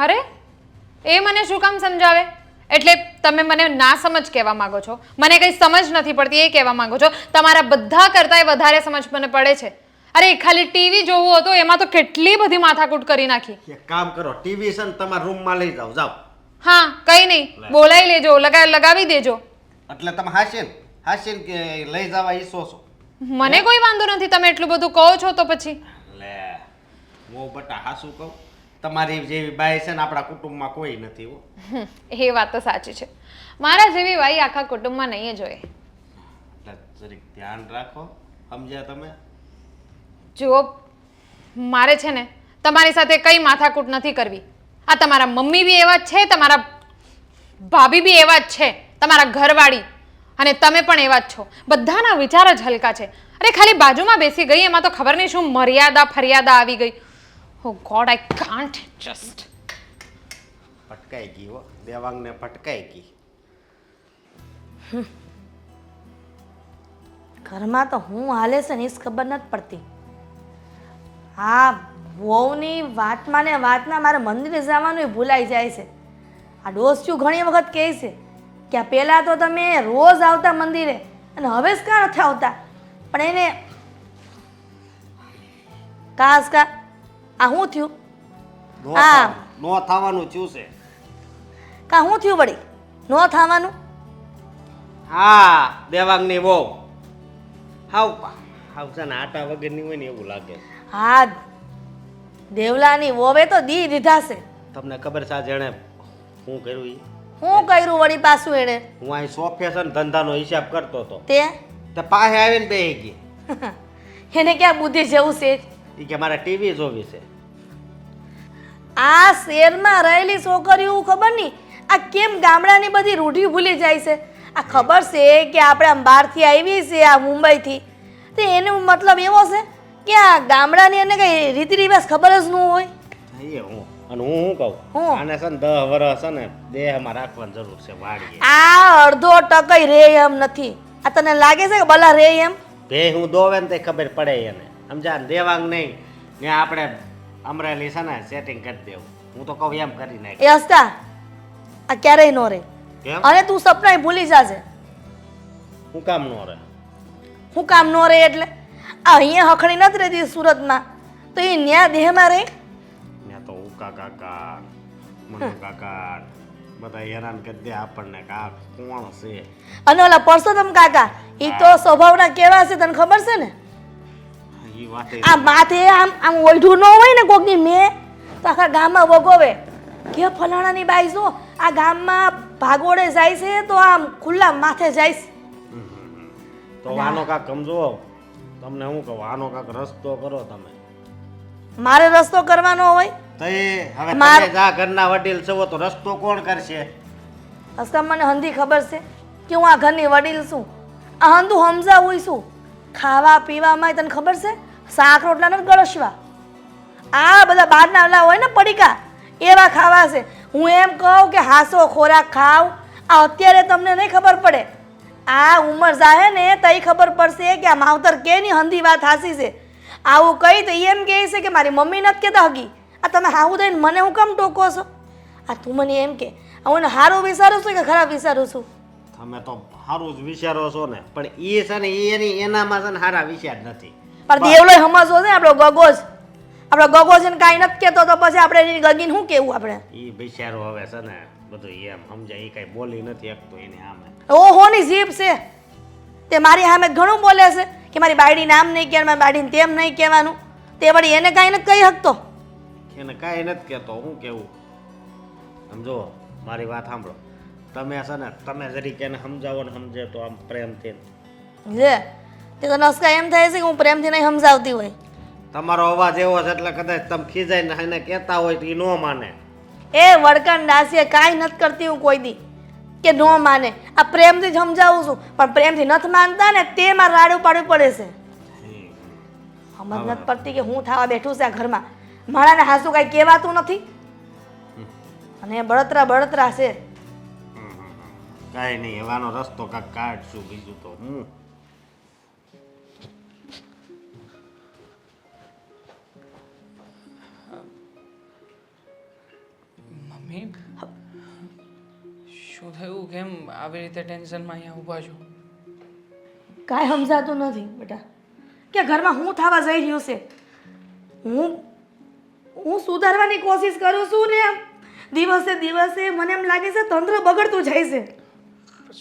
અરે એ મને શું કામ સમજાવે? એટલે તમે મને ના સમજ કહેવા માંગો છો? મને કંઈ સમજ નથી પડતી એ કહેવા માંગો છો? તમારા બધા કરતાંય વધારે સમજ મને પડે છે. અરે ખાલી ટીવી જોવું હતું એમાં તો કેટલી બધી માથાકૂટ કરી નાખી.
એક કામ કરો, ટીવી છે ને તમારા રૂમમાં લઈ જાઓ, જાઓ.
હા કંઈ નહીં, બોલાવી લેજો, લગાવી દેજો.
એટલે તમે હાસીન કે લઈ જવા ઈચ્છો છો?
મને કોઈ વાંધો નથી, તમે એટલું બધું કહો છો તો પછી.
લે હું બટા હાસું કહું, તમારી જેવી બાઈ છે ને આપણા કુટુંબમાં કોઈ નથી હો.
એ વાત તો સાચી છે, મારા જેવી વાઈ આખા કુટુંબમાં નહીં જ હોય.
એટલે જરીક ધ્યાન રાખો, સમજ્યા તમે?
જુઓ મારે છે ને તમારી સાથે કઈ માથાકૂટ નથી કરવી. આ તમારા મમ્મી બી એવા જ છે, તમારા ભાભી બી એવા જ છે, તમારા ઘરવાળી અને તમે પણ એવા જ છો. બધાના વિચાર જ હલકા છે. અરે ખાલી બાજુમાં બેસી ગઈ એમાં તો ખબર નહીં શું મર્યાદા ફરિયાદા આવી ગઈ. ઓ ગોડ આઈ કાન્ટ જસ્ટ.
પટકાઈ ગઈ હો, દેવાંગને પટકાઈ ગઈ.
ઘરમાં તો હું હાલે છે ને એ જ ખબર નથી પડતી. હા, વહુની વાતમાં ને વાતના મારે મંદિરે જવાનું એ ભૂલાઈ જાય છે. આ ડોસ્યું ઘણી વખત કહે છે કે આ પહેલાં તો તમે રોજ આવતા મંદિરે અને હવે જ કાં નથી આવતા. પણ એને કાસ કા આ શું થયું? હા.
નો થવાનું થયું છે.
કા શું થયું વળી? ન થવાનું?
હા, દેવાંગની વહુ હાવ છે ને આટા વગરની હોય ને એવું લાગે છે.
હા, દેવલાની વોવે તો દી દીધા છે.
તમને ખબર છે આ જેણે શું કર્યું ઈ?
શું કર્યું વળી પાછું એણે?
હું અહીં સોફે છે ને ધંધાનો હિસાબ કરતો હતો,
તે
પાસે આવીને બેહી ગઈ.
એને ક્યાં બુદ્ધિ જેવું છે?
ઈ કે મારે ટીવી જોવી છે.
આ શહેરમાં રહેલી છોકરીઓ ખબર નહીં આ કેમ ગામડાની બધી રૂઢી ભૂલી જાય છે. આ ખબર છે કે આપણે આમ બહારથી આવી છે આ મુંબઈથી, તો એનો મતલબ એવો છે કે આ ગામડાની એને કઈ રીતિ રિવાજ ખબર જ ન હોય.
એ હું અને હું શું કહું,
હું?
આને છે ને 10 વર્ષ છે ને દેહમાં રાખવાની જરૂર છે વાડીએ.
આ અડધો ટકઈ રે એમ નથી. આ તને લાગે છે કે ભલા રે એમ?
બે હું દોવે ને તે ખબર પડે એને, સમજા? દેવાંગ નહીં ને આપણે અમરેલી છે ને સેટિંગ કરી દેવું. હું તો કહું એમ કરી નાખ.
એ હસતા આ ક્યારેય નો રે.
કેમ?
અને તું સપનાય ભૂલી જાજે.
હું કામ નો રહે?
હું કામ નો રે એટલે આ અહીંયા હખણી નથી રહેતી સુરતમાં, તો એ ન્યા દેહમાં રહે.
ત્યાં તો ઉકા કાકા મનુ કાકા બધા હેરાન કરી દે આપણને કે આ કોણ છે.
અને ઓલા પરસોત્તમ કાકા એ તો સ્વભાવના કેવા છે તને ખબર છે ને?
એ વાત
આ માથે આમ આમ ઓઢું ન હોય ને કોકની મેં તો આખા ગામમાં વગોવે કે ફલાણાની બાઈ જો આ ગામમાં ભાગોળે જાય છે તો આમ ખુલ્લા માથે જાય છે.
તો આનો કાક સમજો, તમને હું કહું, આનો કાક રસ્તો કરો તમે.
મારે રસ્તો કરવાનો હોય?
તો એ હવે
માર-
તમે જા ઘરના વડીલ છો તો રસ્તો કોણ કરશે?
હસકા મને હંધી ખબર છે કે હું આ ઘરની વડીલ છું. આ હંધુ સમજાવું છું. ખાવા પીવામાં તને ખબર છે શાક રોટલા નથી ગળસવા. આ બધા બહારના ઓલા હોય ને પડીકા એવા ખાવા છે. હું એમ કહું કે હાસો ખોરાક ખાવ. આ અત્યારે તમને નહીં ખબર પડે, આ ઉંમર જાહે ને તઈ ખબર પડશે કે આ માવતર કેની હંધી વાત હાસી છે. આવું કહી તો એમ કહે છે કે મારી મમ્મી નથી કહેતા હગી. આ તમે હાવું દઈને મને હું કેમ ટોકો છો? આ તું મને એમ કે હું સારું વિચારું છું કે ખરાબ વિચારું છું?
તમે તો સારું જ વિચારો છો ને, પણ એ છે ને એનામાં છે ને સારા વિચાર નથી.
પણ દેવલો સમજવો છે આપણો ગગો જ. આપણો ગગો છે ને કાંઈ નથી કહેતો તો પછી આપણે એની ગગીને શું કહેવું આપણે?
એ બિચારો હવે છે ને બધું એમ સમજાય, એ કઈ બોલી નથી શકતો એને આમે.
ઓહોની જીભ છે. તે મારી સામે ઘણું બોલે છે કે મારી બાયડીને આમ નહીં કહેવાનું, મારી બાયડીને તેમ નહીં કહેવાનું. તે વળી એને કાંઈ નથી કહી શકતો.
એને કાંઈ નથી કહેતો, હું કેવું સમજો. મારી વાત સાંભળો, તમે છે ને તમે જરીક એને સમજાવો ને સમજે તો આમ પ્રેમથી.
લે તે તો નસકા એમ થાય છે કે હું પ્રેમથી નહીં સમજાવતી હોય.
તમારો અવાજ એવો છે એટલે કદાચ તમે ખીજાઈને એને કહેતા હોય તો એ ન માને.
એ વડકણ દાસીએ કાંઈ નથી કરતી હું કોઈ દી કે ન માને. આ પ્રેમથી જ સમજાવું છું, પણ પ્રેમથી નથી માનતા ને તે મારે રાડું પાડવું પડે છે. સમજ નથી પડતી કે હું થવા બેઠું છે આ ઘરમાં. મારાને હાસુ કાંઈ કહેવાતું નથી અને બળતરા બળતરા છે.
કાંઈ નહીં, એવાનો રસ્તો કાંઈક કાઢશું, બીજું તો હું.
મમ્મી શું થયું? કેમ આવી રીતે ટેન્શનમાં અહીંયા ઊભા છો?
કાંઈ સમજાતું નથી બેટા કે ઘરમાં હું થવા જઈ રહ્યું છે. હું સુધારવાની કોશિશ કરું છું ને દિવસે દિવસે મને એમ લાગે છે તંત્ર બગડતું જાય છે.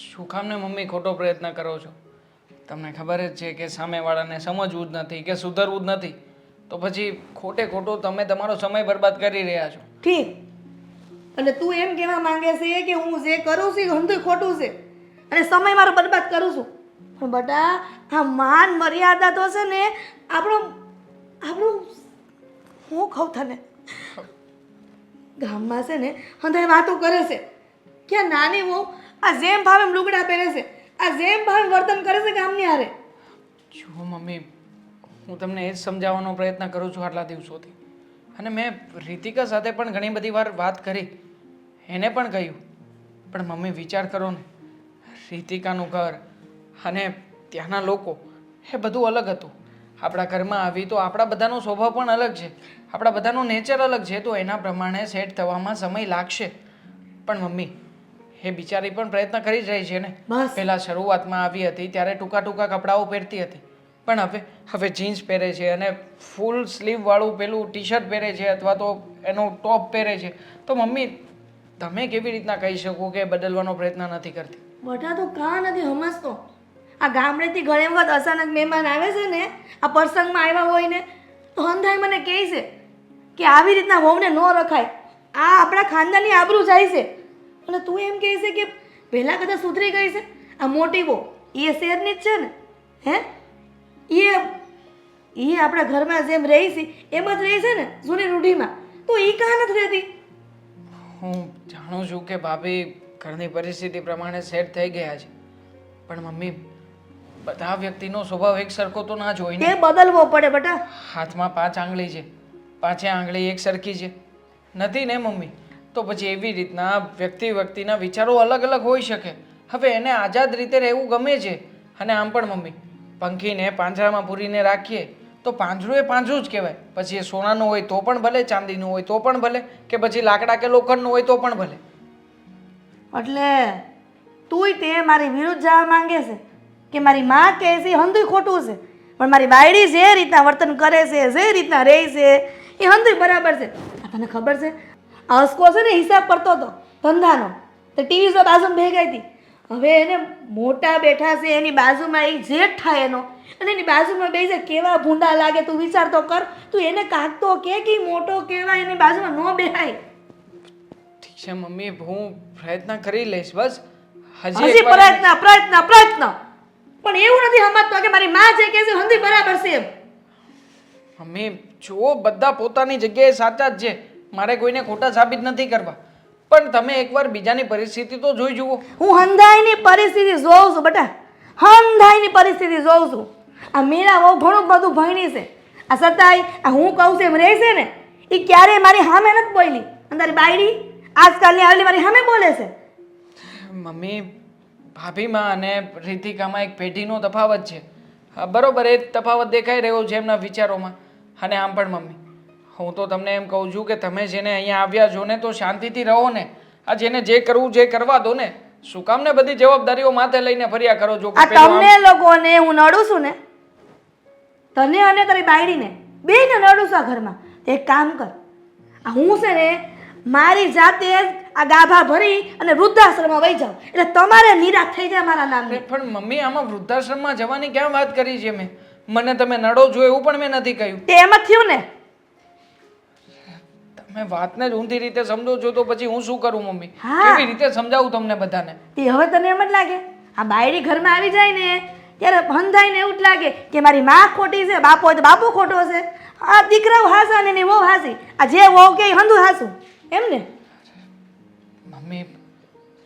શું કામ ને મમ્મી ખોટો પ્રયત્ન કરો છો? તમને ખબર જ છે કે સામેવાળાને સમજવું જ નથી કે સુધરવું જ નથી, તો પછી ખોટે ખોટો તમે તમારો સમય બરબાદ કરી રહ્યા છો.
ઠીક, એટલે તું એમ કહેવા માંગે છે કે હું જે કરું છું એ હંધુય ખોટું છે અને સમય મારો બરબાદ કરું છું. પણ બેટા આ માન મર્યાદા તો છે ને આપણું હું કહું તને, ગામમાં છે ને હંધાય વાતો કરે છે કે આ નાની વહુ આ જેમ ભાવે એમ લુગડા પહેરે છે, આ જેમ ભાવે એમ વર્તન કરે છે ગામની હારે.
જુઓ મમ્મી, હું તમને એ જ સમજાવવાનો પ્રયત્ન કરું છું આટલા દિવસોથી, અને મેં રીતિકા સાથે પણ ઘણી બધી વાર વાત કરી, એને પણ કહ્યું. પણ મમ્મી વિચાર કરો ને, રીતિકાનું ઘર અને ત્યાંના લોકો એ બધું અલગ હતું. આપણા ઘરમાં આવી તો આપણા બધાનો સ્વભાવ પણ અલગ છે, આપણા બધાનો નેચર અલગ છે, તો એના પ્રમાણે સેટ થવામાં સમય લાગશે. પણ મમ્મી એ બિચારી પણ પ્રયત્ન કરી જ રહી છે ને.
બસ.
પહેલાં શરૂઆતમાં આવી હતી ત્યારે ટૂંકા ટૂંકા કપડાઓ પહેરતી હતી, પણ હવે જીન્સ પહેરે છે અને ફૂલ સ્લીવવાળું પેલું ટી શર્ટ પહેરે છે અથવા તો એનો ટોપ પહેરે છે. તો મમ્મી તમે કેવી રીતના કહી શકો કે બદલવાનો પ્રયત્ન નથી કરતી?
બેટા તું કાં નથી સમજતો? આ ગામડેથી ઘણી વખત અચાનક મહેમાન આવે છે ને, આ પ્રસંગમાં આવ્યા હોય ને, તો હંધાઈ મને કહે છે કે આવી રીતના વહુને ન રખાય, આ આપણા ખાનદાનની આબરૂ જાય છે. અને તું એમ કહે છે કે પહેલાં કદાચ સુધરી ગઈ છે. આ મોટી વહુ એ શહેરની જ છે ને, હે એ આપણા ઘરમાં જેમ રહી છે એમ જ રહી છે ને જૂની રૂઢીમાં, તો એ કાં નથી રહેતી?
હું જાણું છું કે ભાભી ઘરની પરિસ્થિતિ પ્રમાણે સેટ થઈ ગયા છે, પણ મમ્મી બધા વ્યક્તિનો સ્વભાવ એક સરખો તો ના જ હોય ને.
એ બદલવો પડે બેટા.
હાથમાં 5 આંગળી છે, 5 આંગળી એક સરખી છે નથી ને મમ્મી? તો પછી એવી રીતના વ્યક્તિના વિચારો અલગ અલગ હોઈ શકે. હવે એને આઝાદ રીતે રહેવું ગમે છે. અને આમ પણ મમ્મી, પંખીને પાંજરામાં પૂરીને રાખીએ તો પાંજરું એ પાંજરું જ કહેવાય. પછી એ સોનાનું હોય તો પણ ભલે, ચાંદીનું હોય તો પણ ભલે, કે પછી લાકડા કે લોખંડનું હોય તો પણ ભલે.
એટલે તુંય તે મારી વિરુદ્ધ જવા માંગે છે કે મારી માં કહે છે એ હંધુય ખોટું છે, પણ મારી બાયડી જે રીતના વર્તન કરે છે, જે રીતના રહે છે એ હંધુય બરાબર છે. આ તને ખબર છે, આ હસકો છે ને હિસાબ પડતો હતો ધંધાનો, તો ટીવી જો બાજુમાં ભેગાઈ હતી. હવે એને મોટા બેઠા છે, એની બાજુમાં એ જેઠ થાય એનો, અને એની બાજુમાં બેસે કેવા ભૂંડા લાગે. તું વિચાર તો કર, તું એને કાકતો કે મોટો કહેવાય, એની બાજુમાં ન બેહાય.
ઠીક છે મમ્મી, હું પ્રયત્ન કરી લઈશ. બસ
હજી
હજી
પ્રયત્ન પણ એવું નથી સમજતો કે મારી માં જે કહે છે હંધી બરાબર છે એમ.
મમ્મી જુઓ, બધા પોતાની જગ્યાએ સાચા જ છે, મારે કોઈને ખોટા સાબિત નથી કરવા, પણ તમે એકવાર બીજાની પરિસ્થિતિ તો જોઈ જુઓ.
હું હંધાઈની પરિસ્થિતિ જોઉં છું બેટા, હંધાઈની પરિસ્થિતિ જોઉં છું. આ મીરા બહુ ઘણું બધું ભણી છે, આ છતાંય આ હું કહું છું એમ રહે છે ને, એ ક્યારેય મારી સામે નથી બોલી. અને તારી બાયડી આજકાલની આવેલી મારી સામે બોલે છે.
મમ્મી ભાભીમાં અને રીતિકામાં એક પેઢીનો તફાવત છે. હા બરોબર, એ તફાવત દેખાઈ રહ્યો છે એમના વિચારોમાં. અને આમ પણ મમ્મી, હું તો તમને એમ કહું છું કે તમે જેને અહીંયા આવ્યા છો ને તો શાંતિથી રહો ને. આ જેને જે કરવું છે કરવા દો ને. શું કામ ને બધી જવાબદારીઓ માથે લઈને ફર્યા કરો છો?
આ તમને લોકોને હું નડું છું ને, તને અને તારી બાયડીને બેયને નડું છું આ ઘરમાં. એક કામ કર, આ હું છે ને મારી જાતે જ આ ગાભા ભરી અને વૃદ્ધાશ્રમમાં વહી જાઓ એટલે તમારે નિરાશ થઈ જાય મારા નામની.
પણ મમ્મી આમાં વૃદ્ધાશ્રમમાં જવાની ક્યાં વાત કરી છે મેં? મને તમે નડો છો એવું પણ મેં નથી કહ્યું.
તે એમ જ થયું ને.
તમે વાતને જ ઊંધી રીતે સમજો છો તો પછી હું શું કરું મમ્મી?
હા.
કેવી રીતે સમજાવું તમને બધાને?
તે હવે તને એમ જ લાગે આ બાયડી ઘરમાં આવી જાય ને ત્યારે હંધાઈને એવું જ લાગે કે મારી માં ખોટી છે, બાપો હોય તો બાપુ ખોટો છે. આ દીકરાઓ હાસા ને એની વહુ હાસી. આ જે વહુ કે હંધુ હાસું એમ ને.
મમ્મી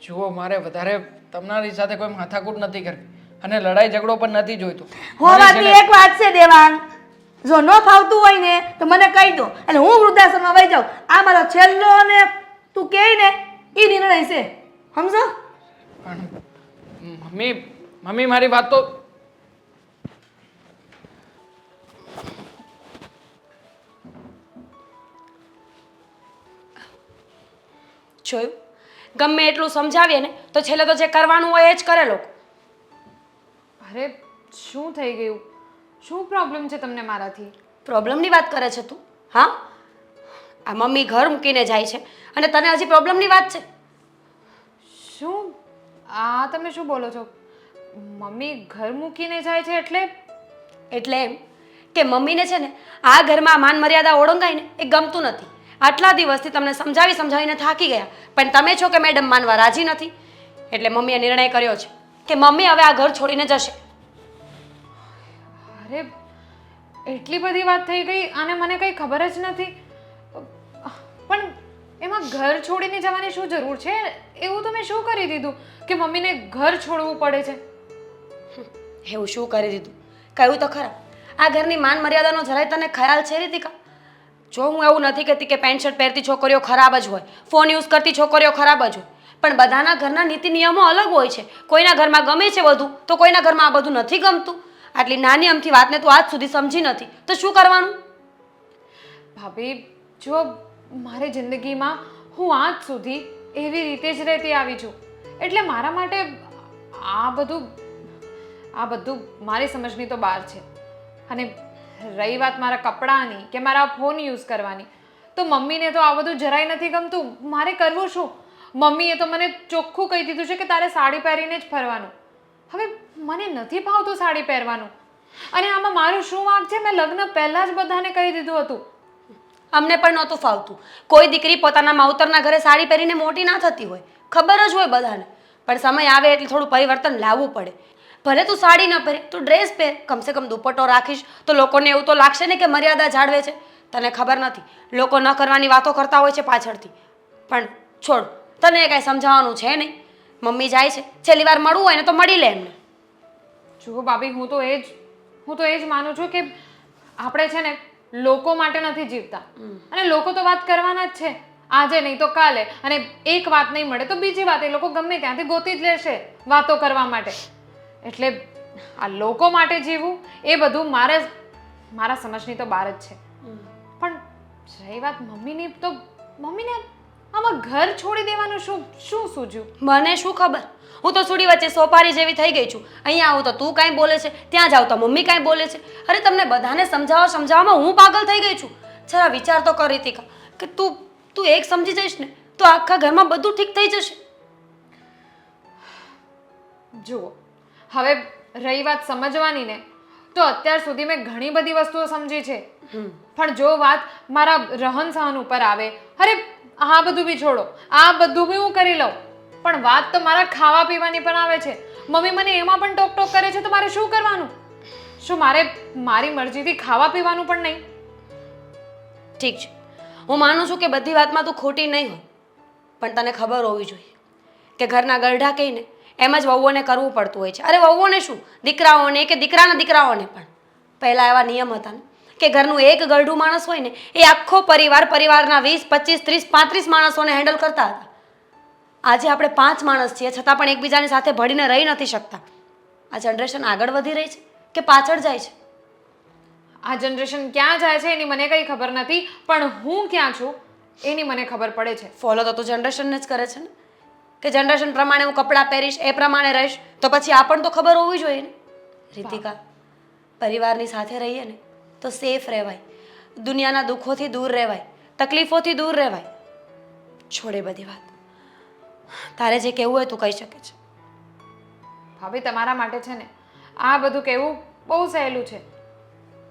જુઓ, મારે વધારે તમારી સાથે કોઈ માથાકૂટ નથી કરવી અને લડાઈ ઝઘડો પણ નથી જોઈતો.
હોવાથી એક વાત છે દેવાંગ, જો ન ફાવતું હોય ને તો મને કહી દો એટલે હું વૃદ્ધાશ્રમમાં વહી જાઉં. આ મારો છેલ્લો ને તું કહે ને એ નિર્ણય છે, સમજો.
પણ મમ્મી મારી વાત તો
જોયું, ગમે એટલું સમજાવીએ ને તો છેલ્લે તો જે કરવાનું હોય એ જ કરે લોકો.
અરે શું થઈ ગયું? શું પ્રોબ્લેમ છે તમને મારાથી?
પ્રોબ્લેમની વાત કરે છે તું? હા, આ મમ્મી ઘર મૂકીને જાય છે અને તને હજી પ્રોબ્લેમની વાત છે?
શું આ તમે શું બોલો છો? મમ્મી ઘર મૂકીને જાય છે એટલે
એમ કે મમ્મીને છે ને આ ઘરમાં માન મર્યાદા ઓળંગાય ને એ ગમતું નથી. આટલા દિવસથી તમને સમજાવીને થાકી ગયા પણ તમે છો કે મેડમ માનવા રાજી નથી. એટલે મમ્મીએ નિર્ણય કર્યો છે કે મમ્મી હવે આ ઘર છોડીને જશે.
અરે એટલી બધી વાત થઈ ગઈ અને મને કંઈ ખબર જ નથી. પણ એમાં ઘર છોડીને જવાની શું જરૂર છે? એવું તો મેં શું કરી દીધું કે મમ્મીને ઘર છોડવું પડે છે?
એવું શું કરી દીધું? કહ્યું તો ખરા, આ ઘરની માન મર્યાદાનો જરાય તને ખ્યાલ છે રીતિકા? જો હું એવું નથી કહેતી કે પેન્ટ શર્ટ પહેરતી છોકરીઓ ખરાબ જ હોય, ફોન યુઝ કરતી છોકરીઓ ખરાબ જ હોય, પણ બધાના ઘરના નીતિ નિયમો અલગ હોય છે. કોઈના ઘરમાં ગમે છે બધું તો કોઈના ઘરમાં આ બધું નથી ગમતું. આટલી નાની અમથી વાતને તું આજ સુધી સમજી નથી તો શું કરવાનું?
ભાભી જો મારી જિંદગીમાં હું આજ સુધી એવી રીતે જ રહેતી આવી છું એટલે મારા માટે આ બધું મારી સમજની તો બહાર છે. અને રહી વાત મારા કપડાની કે મારા ફોન યુઝ કરવાની તો મમ્મીને તો આ બધું જરાય નથી ગમતું. મારે કરવું શું? મમ્મીએ તો મને ચોખ્ખું કહી દીધું છે કે તારે સાડી પહેરીને જ ફરવાનું. હવે મને નથી ભાવતું સાડી પહેરવાનું અને આમાં મારું શું વાંક છે? મેં લગ્ન પહેલાં જ બધાને કહી દીધું હતું.
અમને પણ નહોતું ફાવતું. કોઈ દીકરી પોતાના માવતરના ઘરે સાડી પહેરીને મોટી ના થતી હોય, ખબર જ હોય બધાને. પણ સમય આવે એટલે થોડું પરિવર્તન લાવવું પડે. ભલે તું સાડી ન પહેરે, તું ડ્રેસ પહેર, કમસે કમ દુપટ્ટો રાખીશ તો લોકોને એવું તો લાગશે ને કે મર્યાદા જાળવે છે. તને ખબર નથી, લોકો ન કરવાની વાતો કરતા હોય છે પાછળથી. પણ છોડ, તને કાંઈ સમજાવવાનું છે નહીં. મમ્મી જાય છે, છેલ્લી વાર મળવું હોય ને તો મળી લે એમને.
જુઓ ભાભી, હું તો એ જ માનું છું કે આપણે છે ને લોકો માટે નથી જીવતા અને લોકો તો વાત કરવાના જ છે, આજે નહીં તો કાલે. અને એક વાત નહીં મળે તો બીજી વાત એ લોકો ગમે ત્યાંથી ગોતી જ લેશે વાતો કરવા માટે. એટલે આ લોકો માટે જીવવું એ બધું મારા સમજની તો બહાર જ છે. પણ રહી વાત મમ્મીની, તો મમ્મીને આમાં ઘર છોડી દેવાનું શું સૂઝ્યું?
મને શું ખબર? હું તો સુડી વચ્ચે સોપારી જેવી થઈ ગઈ છું. અહીંયા આવું તો તું કાંઈ બોલે છે, ત્યાં જાઉં તો મમ્મી કાંઈ બોલે છે. અરે તમને બધાને સમજાવવામાં હું પાગલ થઈ ગઈ છું. જરા વિચાર તો કર રીતિકા કે તું એક સમજી જઈશ ને તો આખા ઘરમાં બધું ઠીક થઈ જશે.
જુઓ, હવે રહી વાત સમજવાની ને, તો અત્યાર સુધી મેં ઘણી બધી વસ્તુઓ સમજી છે. પણ જો વાત મારા રહન સહન ઉપર આવે, અરે આ બધું બી છોડો, આ બધું બી હું કરી લઉં, પણ વાત તો મારા ખાવા પીવાની પણ આવે છે. મમ્મી મને એમાં પણ ટોક ટોક કરે છે તો મારે શું કરવાનું? શું મારે મારી મરજીથી ખાવા પીવાનું પણ નહીં?
ઠીક છે, હું માનું છું કે બધી વાતમાં તું ખોટી નહીં હોય, પણ તને ખબર હોવી જોઈએ કે ઘરના ગરઢા કહીને એમ જ વહુઓને કરવું પડતું હોય છે. અરે વહુઓને શું, દીકરાઓને કે દીકરાના દીકરાઓને પણ પહેલાં એવા નિયમ હતા ને કે ઘરનું એક ગરઢું માણસ હોય ને એ આખો પરિવારના 20, 25, 30, 35 માણસોને હેન્ડલ કરતા હતા. આજે આપણે 5 માણસ છીએ છતાં પણ એકબીજાની સાથે ભળીને રહી નથી શકતા. આ જનરેશન આગળ વધી રહી છે કે પાછળ જાય છે?
આ જનરેશન ક્યાં જાય છે એની મને કંઈ ખબર નથી, પણ હું ક્યાં છું એની મને ખબર પડે છે.
ફોલો તો તું જનરેશનને જ કરે છે ને કે જનરેશન પ્રમાણે હું કપડાં પહેરીશ, એ પ્રમાણે રહીશ, તો પછી આ પણ તો ખબર હોવી જોઈએ ને. રીતિકા, પરિવારની સાથે રહીએ ને તો સેફ રહેવાય, દુનિયાના દુઃખોથી દૂર રહેવાય, તકલીફોથી દૂર રહેવાય. છોડે બધી વાત. તારે જે કહેવું હોય તું કહી શકે છે.
ભાભી તમારા માટે છે ને આ બધું કહેવું બહુ સહેલું છે,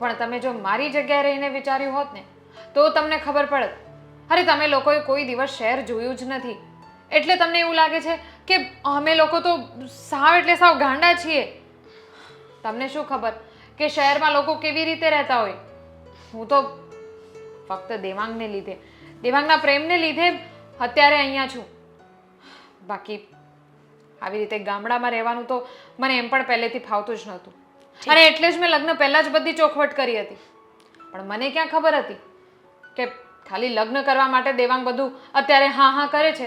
પણ તમે જો મારી જગ્યાએ રહીને વિચાર્યું હોત ને તો તમને ખબર પડત. અરે તમે લોકોએ કોઈ દિવસ શહેર જોયું જ નથી એટલે તમને એવું લાગે છે કે અમે લોકો તો સાવ એટલે સાવ ગાંડા છીએ. તમને શું ખબર કે શહેરમાં લોકો કેવી રીતે રહેતા હોય. હું તો ફક્ત દેવાંગને લીધે, દેવાંગના પ્રેમને લીધે અત્યારે અહીંયા છું. બાકી આવી રીતે ગામડામાં રહેવાનું તો મને એમ પણ પહેલેથી ફાવતું જ નહોતું. અને એટલે જ મેં લગ્ન પહેલાં જ બધી ચોખવટ કરી હતી. પણ મને ક્યાં ખબર હતી કે ખાલી લગ્ન કરવા માટે દેવાંગ બધું અત્યારે હા હા કરે છે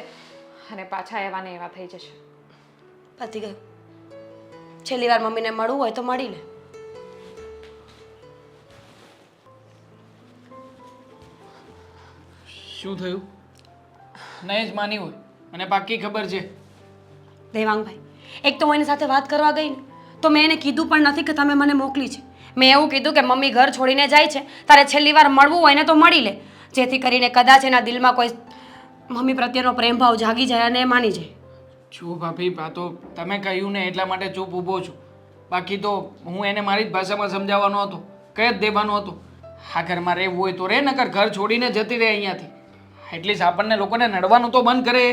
અને પાછા એવા ને એવા થઈ જશે.
પતી ગયું. છેલ્લી વાર મમ્મીને મળવું હોય તો મળી લે.
શું થયું? નહીં જ માની હોય, મને પાક્કી ખબર છે.
દેવાંગભાઈ, એક તો હું એની સાથે વાત કરવા ગઈ ને તો મેં એને કીધું પણ નથી કે તમે મને મોકલી છે. મેં એવું કીધું કે મમ્મી ઘર છોડીને જાય છે, તારે છેલ્લી વાર મળવું હોય ને તો મળી લે, જેથી કરીને કદાચ એના દિલમાં કોઈ મમ્મી પ્રત્યેનો પ્રેમ ભાવ જાગી જાય અને એ માની જાય.
જો ભાભી, આ તો તમે કહ્યું ને એટલા માટે ચૂપ ઊભો છું. બાકી તો હું એને મારી જ ભાષામાં સમજાવવાનો હતો, કહી જ દેવાનો હતો. આ ઘરમાં રહેવું હોય તો રહે, નકર ઘર છોડીને જતી રહે અહીંયાથી. એટલીસ્ટ આપણને લોકોને નડવાનું તો બંધ કરે.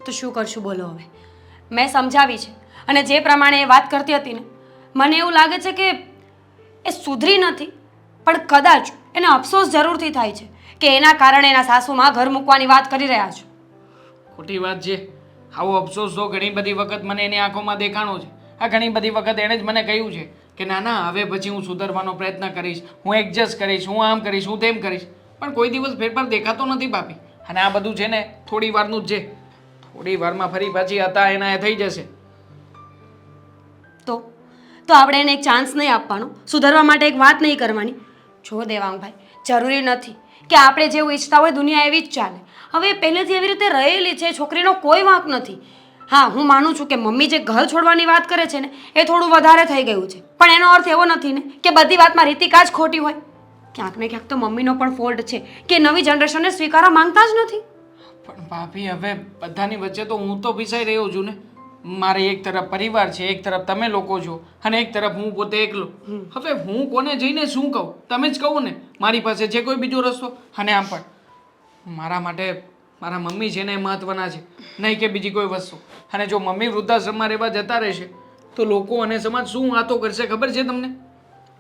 તો શું કરશું બોલો હવે? મેં સમજાવી છે અને જે પ્રમાણે એ વાત કરતી હતી ને મને એવું લાગે છે કે એ સુધરી નથી, પણ કદાચ એને અફસોસ જરૂરથી થાય છે કે એના કારણે એના સાસુમાં ઘર મૂકવાની વાત કરી રહ્યા છે.
ખોટી વાત છે. આવો અફસોસ તો ઘણી બધી વખત મને એની આંખોમાં દેખાણો છે. આ ઘણી બધી વખત એણે જ મને કહ્યું છે કે ના ના, હવે પછી હું સુધરવાનો પ્રયત્ન કરીશ, હું એડજસ્ટ કરીશ, હું આમ કરીશ, હું તેમ કરીશ. પણ કોઈ દિવસ ફેરફાર દેખાતો નથી ભાભી. અને આ બધું છે ને થોડી વારનું જ છે. થોડી વારમાં ફરી પાછી હતા એના એ થઈ જશે.
તો આપણે એને એક ચાન્સ નહીં આપવાનો, સુધરવા માટે એક વાત નહીં કરવાની. જો દેવાંગભાઈ, જરૂરી નથી કે આપણે જેવું ઈચ્છતા હોય દુનિયા એવી જ ચાલે. હવે પહેલેથી એવી રીતે રહેલી છે, છોકરીનો કોઈ વાંક નથી. હા, હું માનું છું કે મમ્મી જે ઘર છોડવાની વાત કરે છે ને એ થોડું વધારે થઈ ગયું છે, પણ એનો અર્થ એવો નથી ને કે બધી વાતમાં રીતિકા જ ખોટી હોય. ક્યાંક ને ક્યાંક તો મમ્મીનો પણ ફોલ્ટ છે કે નવી જનરેશનને સ્વીકારવા માંગતા જ નથી.
પણ ભાભી, હવે બધાની વચ્ચે તો હું તો પીસાઈ રહ્યો છું ને. મારે એક તરફ પરિવાર છે, એક તરફ તમે લોકો છો અને એક તરફ હું પોતે એકલો. હવે હું કોને જઈને શું કહું? તમે જ કહો ને. મારી પાસે છે કોઈ બીજો રસ્તો? અને આમ પણ મારા માટે મારા મમ્મી છે ને એ મહત્વના છે, નહીં કે બીજી કોઈ વસ્તુ. અને જો મમ્મી વૃદ્ધાશ્રમમાં રહેવા જતા રહેશે તો લોકો અને સમાજ શું વાતો કરશે ખબર છે તમને?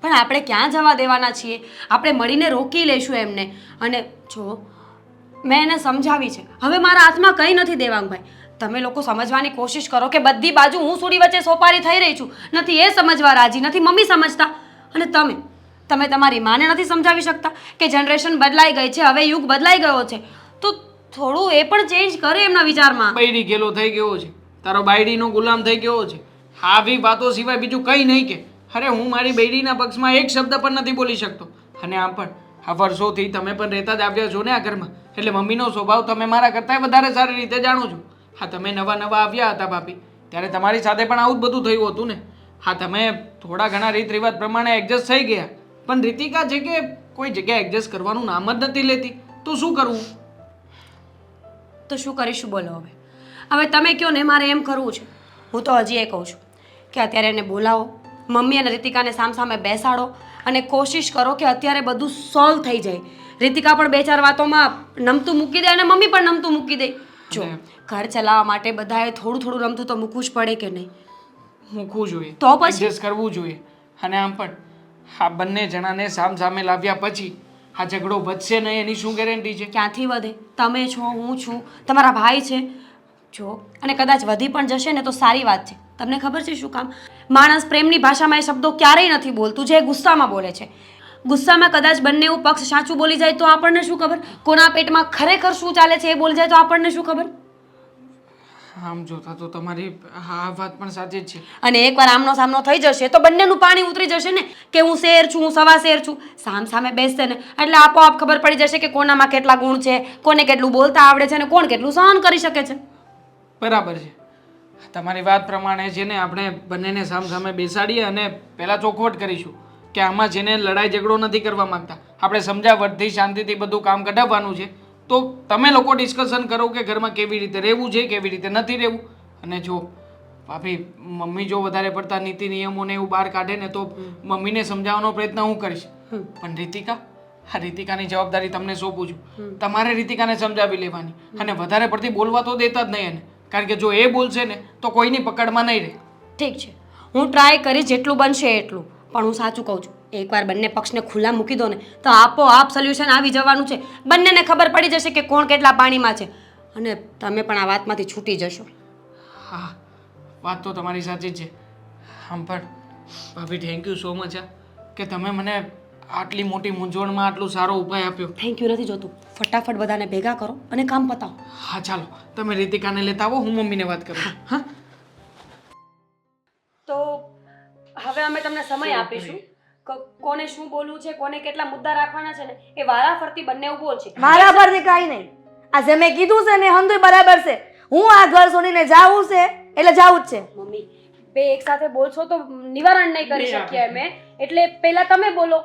પણ આપણે ક્યાં જવા દેવાના છીએ? આપણે મળીને રોકી લઈશું એમને. અને જો મેં એને સમજાવી છે, હવે મારા હાથમાં કંઈ નથી દેવાંગભાઈ. તમે લોકો સમજવાની કોશિશ કરો કે બધી બાજુ હું સુડી વચ્ચે સોપારી થઈ રહી છું. નથી એ સમજવા રાજી, નથી મમ્મી સમજતા. અને તમે તમારી માને નથી સમજાવી શકતા કે જનરેશન બદલાઈ ગઈ છે, હવે યુગ બદલાઈ ગયો છે, તો થોડું એ પણ ચેન્જ કરે એમના વિચારમાં.
બૈરી ગેલો થઈ ગયો છે, તારો બાયડીનો ગુલામ થઈ ગયો છે. આવી વાતો સિવાય બીજું કંઈ નહીં કે. અરે હું મારી બૈરીના પક્ષમાં એક શબ્દ પણ નથી બોલી શકતો. અને આમ પણ આ વર્ષોથી તમે પણ રહેતા જ આવ્યા છો ને આ ઘરમાં, એટલે મમ્મીનો સ્વભાવ તમે મારા કરતાં વધારે સારી રીતે જાણો છો. હા, તમે નવા આવ્યા હતા ભાભી, ત્યારે તમારી સાથે પણ આવું જ બધું થયું હતું ને. હા, તમે થોડા ઘણા રીત રિવાજ પ્રમાણે એડજસ્ટ થઈ ગયા, પણ રીતિકા છે કે કોઈ જગ્યાએ એડજસ્ટ કરવાનું નામ જ નથી લેતી. તો શું કરવું?
તો શું કરીશું બોલો હવે? હવે તમે કહો ને, મારે એમ કરવું છે. હું તો હજી એ કહું છું કે અત્યારે એને બોલાવો, મમ્મી અને રીતિકાને સામસામે બેસાડો અને કોશિશ કરો કે અત્યારે બધું સોલ્વ થઈ જાય. રીતિકા પણ બે ચાર વાતોમાં નમતું મૂકી દે અને મમ્મી પણ નમતું મૂકી દે. જો ઘર ચલાવવા માટે બધાએ થોડું થોડું રમતું તો મૂકવું જ પડે કે નહીં?
મૂકવું જોઈએ,
તો પછી
એડજસ્ટ કરવું જોઈએ. અને આમ પણ આ બંને જણાને સામે લાવ્યા પછી આ ઝઘડો વધશે નહીં એની શું ગેરંટી છે?
ક્યાંથી વધે? તમે છો, હું છું, તમારા ભાઈ છે. જો અને કદાચ વધી પણ જશે ને તો સારી વાત છે. તમને ખબર છે શું કામ? માણસ પ્રેમની ભાષામાં એ શબ્દો ક્યારેય નથી બોલતું જે ગુસ્સામાં બોલે છે. ગુસ્સામાં કદાચ બંને પક્ષ સાચું બોલી જાય તો આપણને શું ખબર? કોના પેટમાં ખરેખર શું ચાલે છે એ બોલી જાય તો આપણને શું ખબર?
આમ જોતા તો તમારી આ વાત પણ સાચી જ છે.
અને એકવાર આમનો સામનો થઈ જશે તો બંનેનું પાણી ઉતરી જશે ને કે હું શેર છું, હું સવા શેર છું. સામે બેસશે ને એટલે આપોઆપ ખબર પડી જશે કે કોનામાં કેટલા ગુણ છે, કોને કેટલું બોલતા આવડે છે અને કોણ કેટલું સહન કરી શકે છે.
બરાબર છે. તમારી વાત પ્રમાણે છે ને આપણે બંનેને સામે બેસાડીએ અને પહેલાં ચોખવટ કરીશું કે આમાં જેને લડાઈ ઝઘડો નથી કરવા માંગતા, આપણે સમજાવટથી શાંતિથી બધું કામ કઢાવવાનું છે, તો તમે લોકો ડિસ્કશન કરો કે ઘરમાં કેવી રીતે રહેવું છે, કેવી રીતે નથી રહેવું. અને જો ભાભી, મમ્મી જો વધારે પડતા નીતિ નિયમોને એવું બહાર કાઢે ને તો મમ્મીને સમજાવવાનો પ્રયત્ન હું કરીશ. પણ રીતિકા, આ રીતિકાની જવાબદારી તમને સોંપું છું. તમારે રીતિકાને સમજાવી લેવાની અને વધારે પડતી બોલવા તો દેતા જ નહીં એને, કારણ કે જો એ બોલશે ને તો કોઈની પકડમાં નહીં રહે.
ઠીક છે, હું ટ્રાય કરીશ જેટલું બનશે એટલું. પણ હું સાચું કહું છું, એકવાર બંને પક્ષને ખુલ્લા મૂકી દો ને તો આપોઆપ સોલ્યુશન આવી જવાનું છે. બંનેને ખબર પડી જશે કે કોણ કેટલા પાણીમાં છે અને તમે પણ આ વાતમાંથી છૂટી જશો.
હા, વાત તો તમારી સાચી જ છે. આમ પણ ભાભી, થેન્ક યુ સો મચ કે તમે મને આટલી મોટી મૂંઝવણમાં આટલો સારો ઉપાય આપ્યો.
થેન્ક યુ નથી જોતું, ફટાફટ બધાને ભેગા કરો અને કામ પતાવો.
હા ચાલો, તમે રીતિકાને લેતા આવો, હું મમ્મીને વાત કરું. હા,
તો હવે અમે તમને સમય આપીશું. કોને શું બોલવું છે, કોને કેટલા મુદ્દા રાખવાના છે ને એ વારાફરતી બંને બોલશે.
મારા પરથી કાંઈ નહીં. આ જે મેં કીધું છે ને હંધુય બરાબર છે. હું આ ઘર છોડીને જાવું છે એટલે જાવું જ છે.
મમ્મી, બે એક સાથે બોલશો તો નિવારણ નહીં કરી શકીએ અમે. એટલે પહેલા તમે બોલો,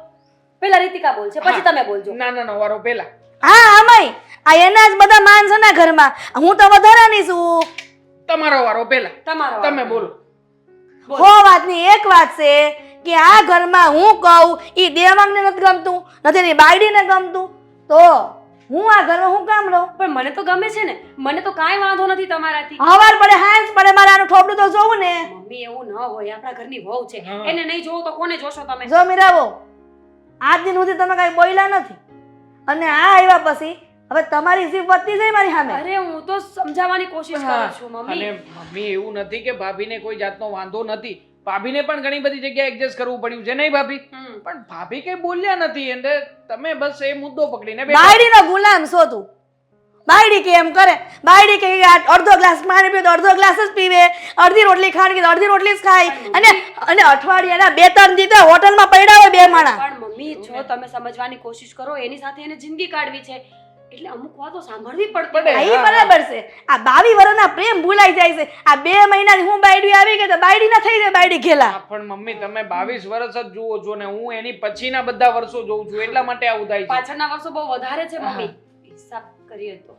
પહેલા રીતિકા બોલશે, પછી તમે બોલજો.
ના ના ના, વારો પહેલા.
હા આમાંય આ એના જ બધા માન છે ને ઘરમાં. હું તો વધારાની છું.
તમારો વારો પહેલા.
તમારો
તમે બોલો.
હો વાતની એક વાત છે કે આ ઘરમાં હું કહું ઈ દેવાંગને નથી ગમતું, નથી એની બાયડીને ગમતું, તો હું આ ઘરમાં હું કામ રહું?
પણ મને તો ગમે છે ને, મને તો કાંઈ વાંધો નથી તમારાથી.
હવાર પડે હાંસ પડે મારે આનું ઠોપડું તો જોવું ને.
મમ્મી, એવું ન હોય, આપણા ઘરની વહુ છે, એને નહીં જોવો તો કોને જોશો તમે?
જો મીરાવો, આજ દિન સુધી તમે કઈ બોલ્યા નથી અને આ આવ્યા પછી હવે તમારી જીભ વધતી જાય મારી સામે.
અરે હું તો સમજાવવાની કોશિશ કરું છું મમ્મી.
અને મમ્મી, એવું નથી કે ભાભીને કોઈ જાતનો વાંધો નથી. ભાભીને પણ ઘણી બધી જગ્યાએ એડજસ્ટ કરવું પડ્યું છે, નહીં ભાભી? પણ ભાભી કઈ બોલ્યા નથી એટલે તમે બસ એ મુદ્દો પકડીને બેઠા.
બાયડીનો ગુલામ છો તું. બાયડી કે એમ કરે, બાયડી કે અડધો ગ્લાસ પાણી પીવે તો અડધો ગ્લાસ જ પીવે, અડધી રોટલી ખાણી તો અડધી રોટલી જ ખાય, અને અઠવાડિયાના 2-3 દિવસ હોટલમાં પડ્યા હોય બે માણા.
પણ મમ્મી, જો તમે સમજવાની કોશિશ કરો, એની સાથે એને જિંદગી કાઢવી છે એટલે અમુક વાતો સાંભળવી પડે.
આ ઈ બરાબર છે. આ 22 વર્ષના પ્રેમ ભૂલાઈ જાય છે. આ 2 મહિનાથી હું બાયડી આવી ગઈ તો બાયડી ના થઈ જાય બાયડી ઘેલા.
હા, પણ મમ્મી, તમે 22 વર્ષ જ જુઓ છો ને હું એની પછીના બધા વર્ષો જોઉં છું, એટલા માટે આવું થાય છે.
પાછળના વર્ષો બહુ વધારે છે મમ્મી, હિસાબ કરીએ તો.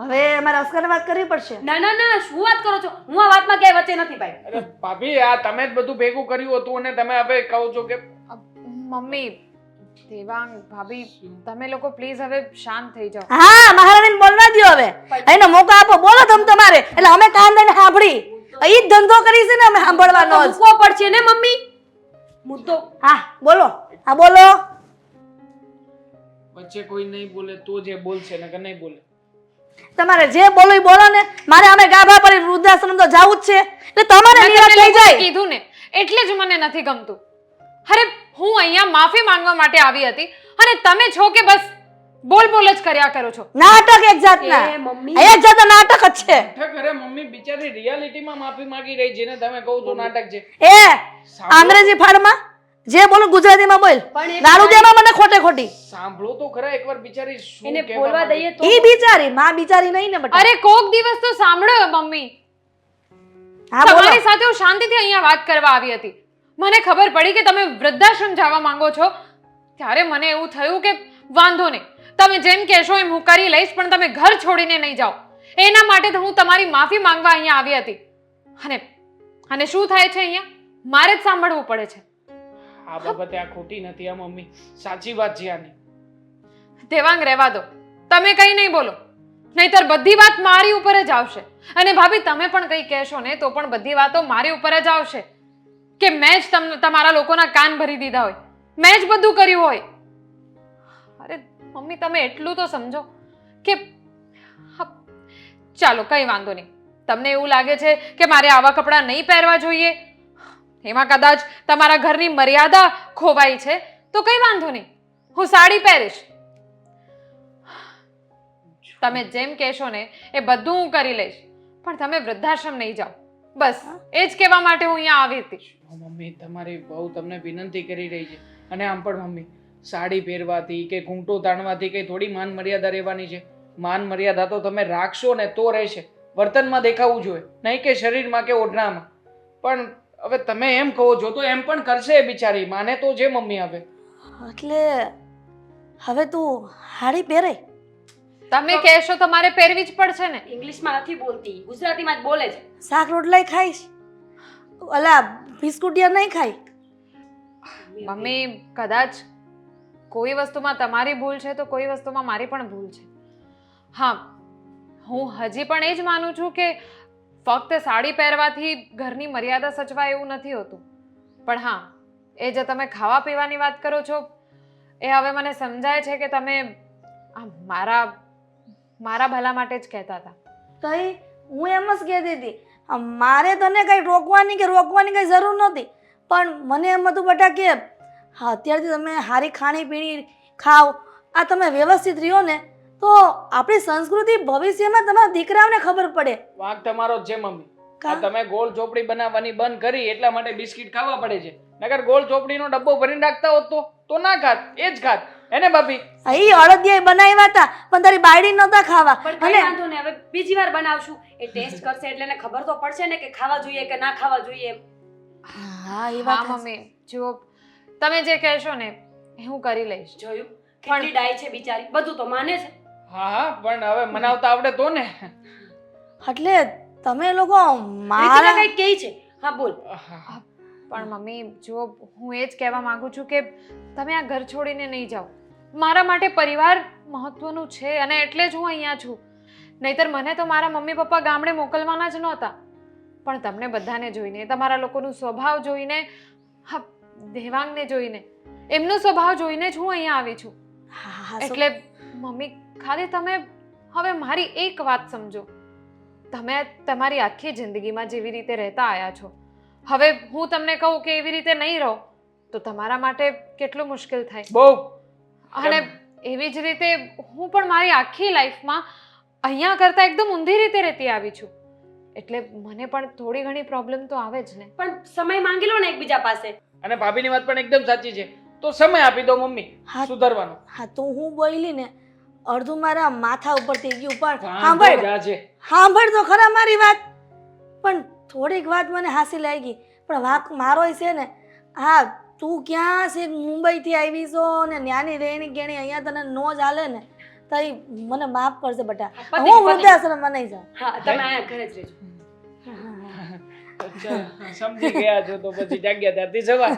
હવે અમારે અસ્કર વાત કરવી પડશે.
ના ના ના, શું વાત કરો છો? હું આ વાતમાં ક્યાંય વચ્ચે નથી ભાઈ.
અરે ભાભી, આ તમે જ બધું ભેગું કર્યું હતું અને તમે હવે કહો છો કે
મમ્મી, દેવાંગ, ભાભી, તમે લોકો પ્લીઝ હવે શાંત થઈ જાઓ.
હા, મહારાણીને બોલવા દ્યો હવે. એનો મોકો આપો, બોલો તમ તમારે. એટલે અમે કાન દઈને સાંભળી. ઈ જ ધંધો કરી છે ને અમે સાંભળવાનો જ.
મૂકવો પડશે ને મમ્મી મુદ્દો.
હા બોલો, હા બોલો.
વચ્ચે કોઈ નહીં બોલે તો જે બોલશે ને કે નહીં બોલે.
તમારે જે બોલો ઈ બોલો ને. મારે અમે ગાભા પર વૃદ્ધાશ્રમ તો જાવું જ છે. એટલે તમારે
મેં
નિરાશ
તમને
થઈ જાય.
કીધું ને, એટલે જ મને નથી ગમતું. અરે, હું અહીંયા માફી માંગવા માટે આવી હતી અને તમે છો કે બસ બોલ બોલ જ કર્યા કરો છો.
નાટક એક જાતના.
એ મમ્મી,
એક જાતના નાટક જ છે.
ખરેખર મમ્મી બિચારી રિયાલિટીમાં માફી માંગી રહી છે ને તમે કહો છો નાટક છે.
એ અંગ્રેજી ફાડમાં જે બોલું ગુજરાતીમાં બોલ.
પણ એ
ગાળું દેમાં મને ખોટે ખોટી.
સાંભળો તો ખરા એકવાર બિચારી શું
એને
કહેવા
બોલવા
માંગે.
દઈએ તો.
ઈ બિચારી માં બિચારી નહીં ને બટા.
અરે, કોક દિવસ તો સાંભળો મમ્મી.
હા બોલો.
તમારી સાથે હું શાંતિથી અહીંયા વાત કરવા આવી હતી. મને ખબર પડી કે તમે વૃદ્ધાશ્રમ જવા માંગો છો ત્યારે મને એવું થયું કે વાંધો નહીં, તમે જેમ કહેશો એમ હું કરી લઈશ, પણ તમે ઘર છોડીને નહીં જાઓ. એના માટે તો હું તમારી માફી માંગવા અહીંયા આવી હતી. અને શું થાય છે અહીંયા? મારે જ સાંભળવું પડે છે.
આ બાબતે આ ખોટી નથી આ મમ્મી, સાચી વાત છે આની.
દેવાંગ, રહેવા દો. તમે કંઈ નહીં બોલો, નહીતર બધી વાત મારી ઉપર જ આવશે. અને ભાભી, તમે પણ કંઈ કહેશો ને તો પણ બધી વાતો મારી ઉપર જ આવશે કે મેં જ તમારા લોકોના કાન ભરી દીધા હોય, મેં જ બધું કર્યું હોય. અરે મમ્મી, તમે એટલું તો સમજો કે ચાલો કંઈ વાંધો નહીં. તમને એવું લાગે છે કે મારે આવા કપડાં નહીં પહેરવા જોઈએ, એમાં કદાચ તમારા ઘરની મર્યાદા ખોવાઈ છે, તો કંઈ વાંધો નહીં, હું સાડી પહેરીશ. તમે જેમ કહેશો ને એ બધું હું કરી લઈશ, પણ તમે વૃદ્ધાશ્રમ નહીં જાઓ. બસ એ જ કહેવા માટે હું અહીંયા આવી હતી.
મમ્મી, તમારી બહુ તમને વિનંતી કરી રહી છે. અને આમ પણ મમ્મી, સાડી પહેરવાથી કે ઘૂંટો તાણવાથી કઈ થોડી માન મર્યાદા રહેવાની છે? માન મર્યાદા તો તમે રાખશો ને તો રહેશે. વર્તનમાં દેખાવું જોઈએ, નહીં કે શરીરમાં કે ઓઢણામાં. પણ હવે તમે એમ કહો છો તો એમ પણ કરશે બિચારી, માને તો જે મમ્મી. હવે
એટલે હવે તું હાડી પહેરે?
તમે કહેશો તો મારે પહેરવી જ પડશે ને.
ઇંગ્લિશમાં નથી બોલતી, ગુજરાતીમાં જ બોલે છે.
શાક રોટલાય ખાઈશ, ઓલા બિસ્કુટિયા નહીં ખાય.
મમ્મી, કદાચ કોઈ વસ્તુમાં તમારી ભૂલ છે તો કોઈ વસ્તુમાં મારી પણ ભૂલ છે. હા, હું હજી પણ એ જ માનું છું કે ફક્ત સાડી પહેરવાથી ઘરની મર્યાદા સચવાય એવું નથી હોતું. પણ હા, એ જે તમે ખાવા પીવાની વાત કરો છો એ હવે મને સમજાય છે કે તમે મારા ભલા માટે જ કહેતા હતા.
તઈ હું એમ જ કહેતી હતી, મારે તને કંઈ રોકવાની કંઈ જરૂર નહોતી, પણ મને એમ હતું બેટા કે હા અત્યારથી તમે સારી ખાણીપીણી ખાઓ, આ તમે વ્યવસ્થિત રહ્યો ને તો આપણી સંસ્કૃતિ ભવિષ્યમાં તમારા દીકરાઓને ખબર પડે.
વાંક તમારો જ છે મમ્મી. આ તમે ગોળ ચોપડી બનાવવાની બંધ કરી એટલા માટે બિસ્કિટ ખાવા પડે છે. નકર ગોળ ચોપડીનો ડબ્બો ભરીને રાખતા હોત તો ના ખાત, એ જ ખાત. એને ભાભી
અહીં અડદિયા બનાવ્યા હતા પણ તારી બાયડી નહોતા ખાવા.
પણ કઈ વાંધો નહીં, હવે બીજી વાર બનાવશું. એ ટેસ્ટ કરશે એટલે એને ખબર તો પડશે ને કે ખાવા જોઈએ કે ના ખાવા જોઈએ એમ.
હા એ
હા
વાત
મમ્મી, જુઓ તમે જે કહેશો ને એ હું કરી લઈશ.
જોયું કેટલી ડાય છે બિચારી, બધું તો માને છે.
હા પણ હવે મનાવતા આવડે તો ને.
એટલે તમે લોકો મારા
રીતિકા કંઈક કહે છે. હા બોલ.
પણ મમ્મી, જુઓ હું એ જ કહેવા માંગુ છું કે તમે આ ઘર છોડીને નહીં જાઓ. મારા માટે પરિવાર મહત્વનું છે અને એટલે જ હું અહીંયા છું. નહીતર મને તો મારા મમ્મી પપ્પા ગામડે મોકલવાના જ નહોતા. પણ તમને બધાને જોઈને, તમારા લોકોનો સ્વભાવ જોઈને, હા દેવાંગને જોઈને, એમનો સ્વભાવ જોઈને જ હું અહીંયા આવી છું. એટલે મમ્મી, ખાલી તમે હવે મારી એક વાત સમજો. તમે તમારી આખી જિંદગીમાં જેવી રીતે રહેતા આવ્યા છો, હવે હું તમને કહું કે એવી રીતે નહીં રહો તો તમારા માટે કેટલું મુશ્કેલ થાય.
બહુ.
અને એવી જ રીતે હું પણ મારી આખી લાઈફમાં અહીંયા કરતાં એકદમ ઊંધી રીતે રહેતી આવી છું. એટલે મને પણ થોડી ઘણી પ્રોબ્લેમ તો આવે જ ને.
પણ સમય માંગી લો ને એકબીજા પાસે.
અને ભાભીની વાત પણ એકદમ સાચી છે. તો સમય આપી દો મમ્મી
હા.
સુધારવાનો.
હા તો હું બોલી ને અડધું મારા માથા ઉપર થઈ ગયું, પણ
વાંધો જ આ છે.
સાંભળ તો ખરા મારી વાત. પણ થોડીક વાત મને હાસી લાગી, પણ વાંક મારોય છે ને. હા તું ક્યાં છે, મુંબઈથી આવી છો ને ન્યાની રહેણી કેણી અહીંયા તને નો જ હાલે ને, તઈ મને માફ કરશે બેટા.
પતિ,
હું
પતિ.
વૃદ્ધાશ્રમમાં નહીં જાઉં.
હા તમે અહીંયા ઘરે જ રહેજો.
સમજી ગયા છો તો પછી જાગ્યા ત્યારથી જવા.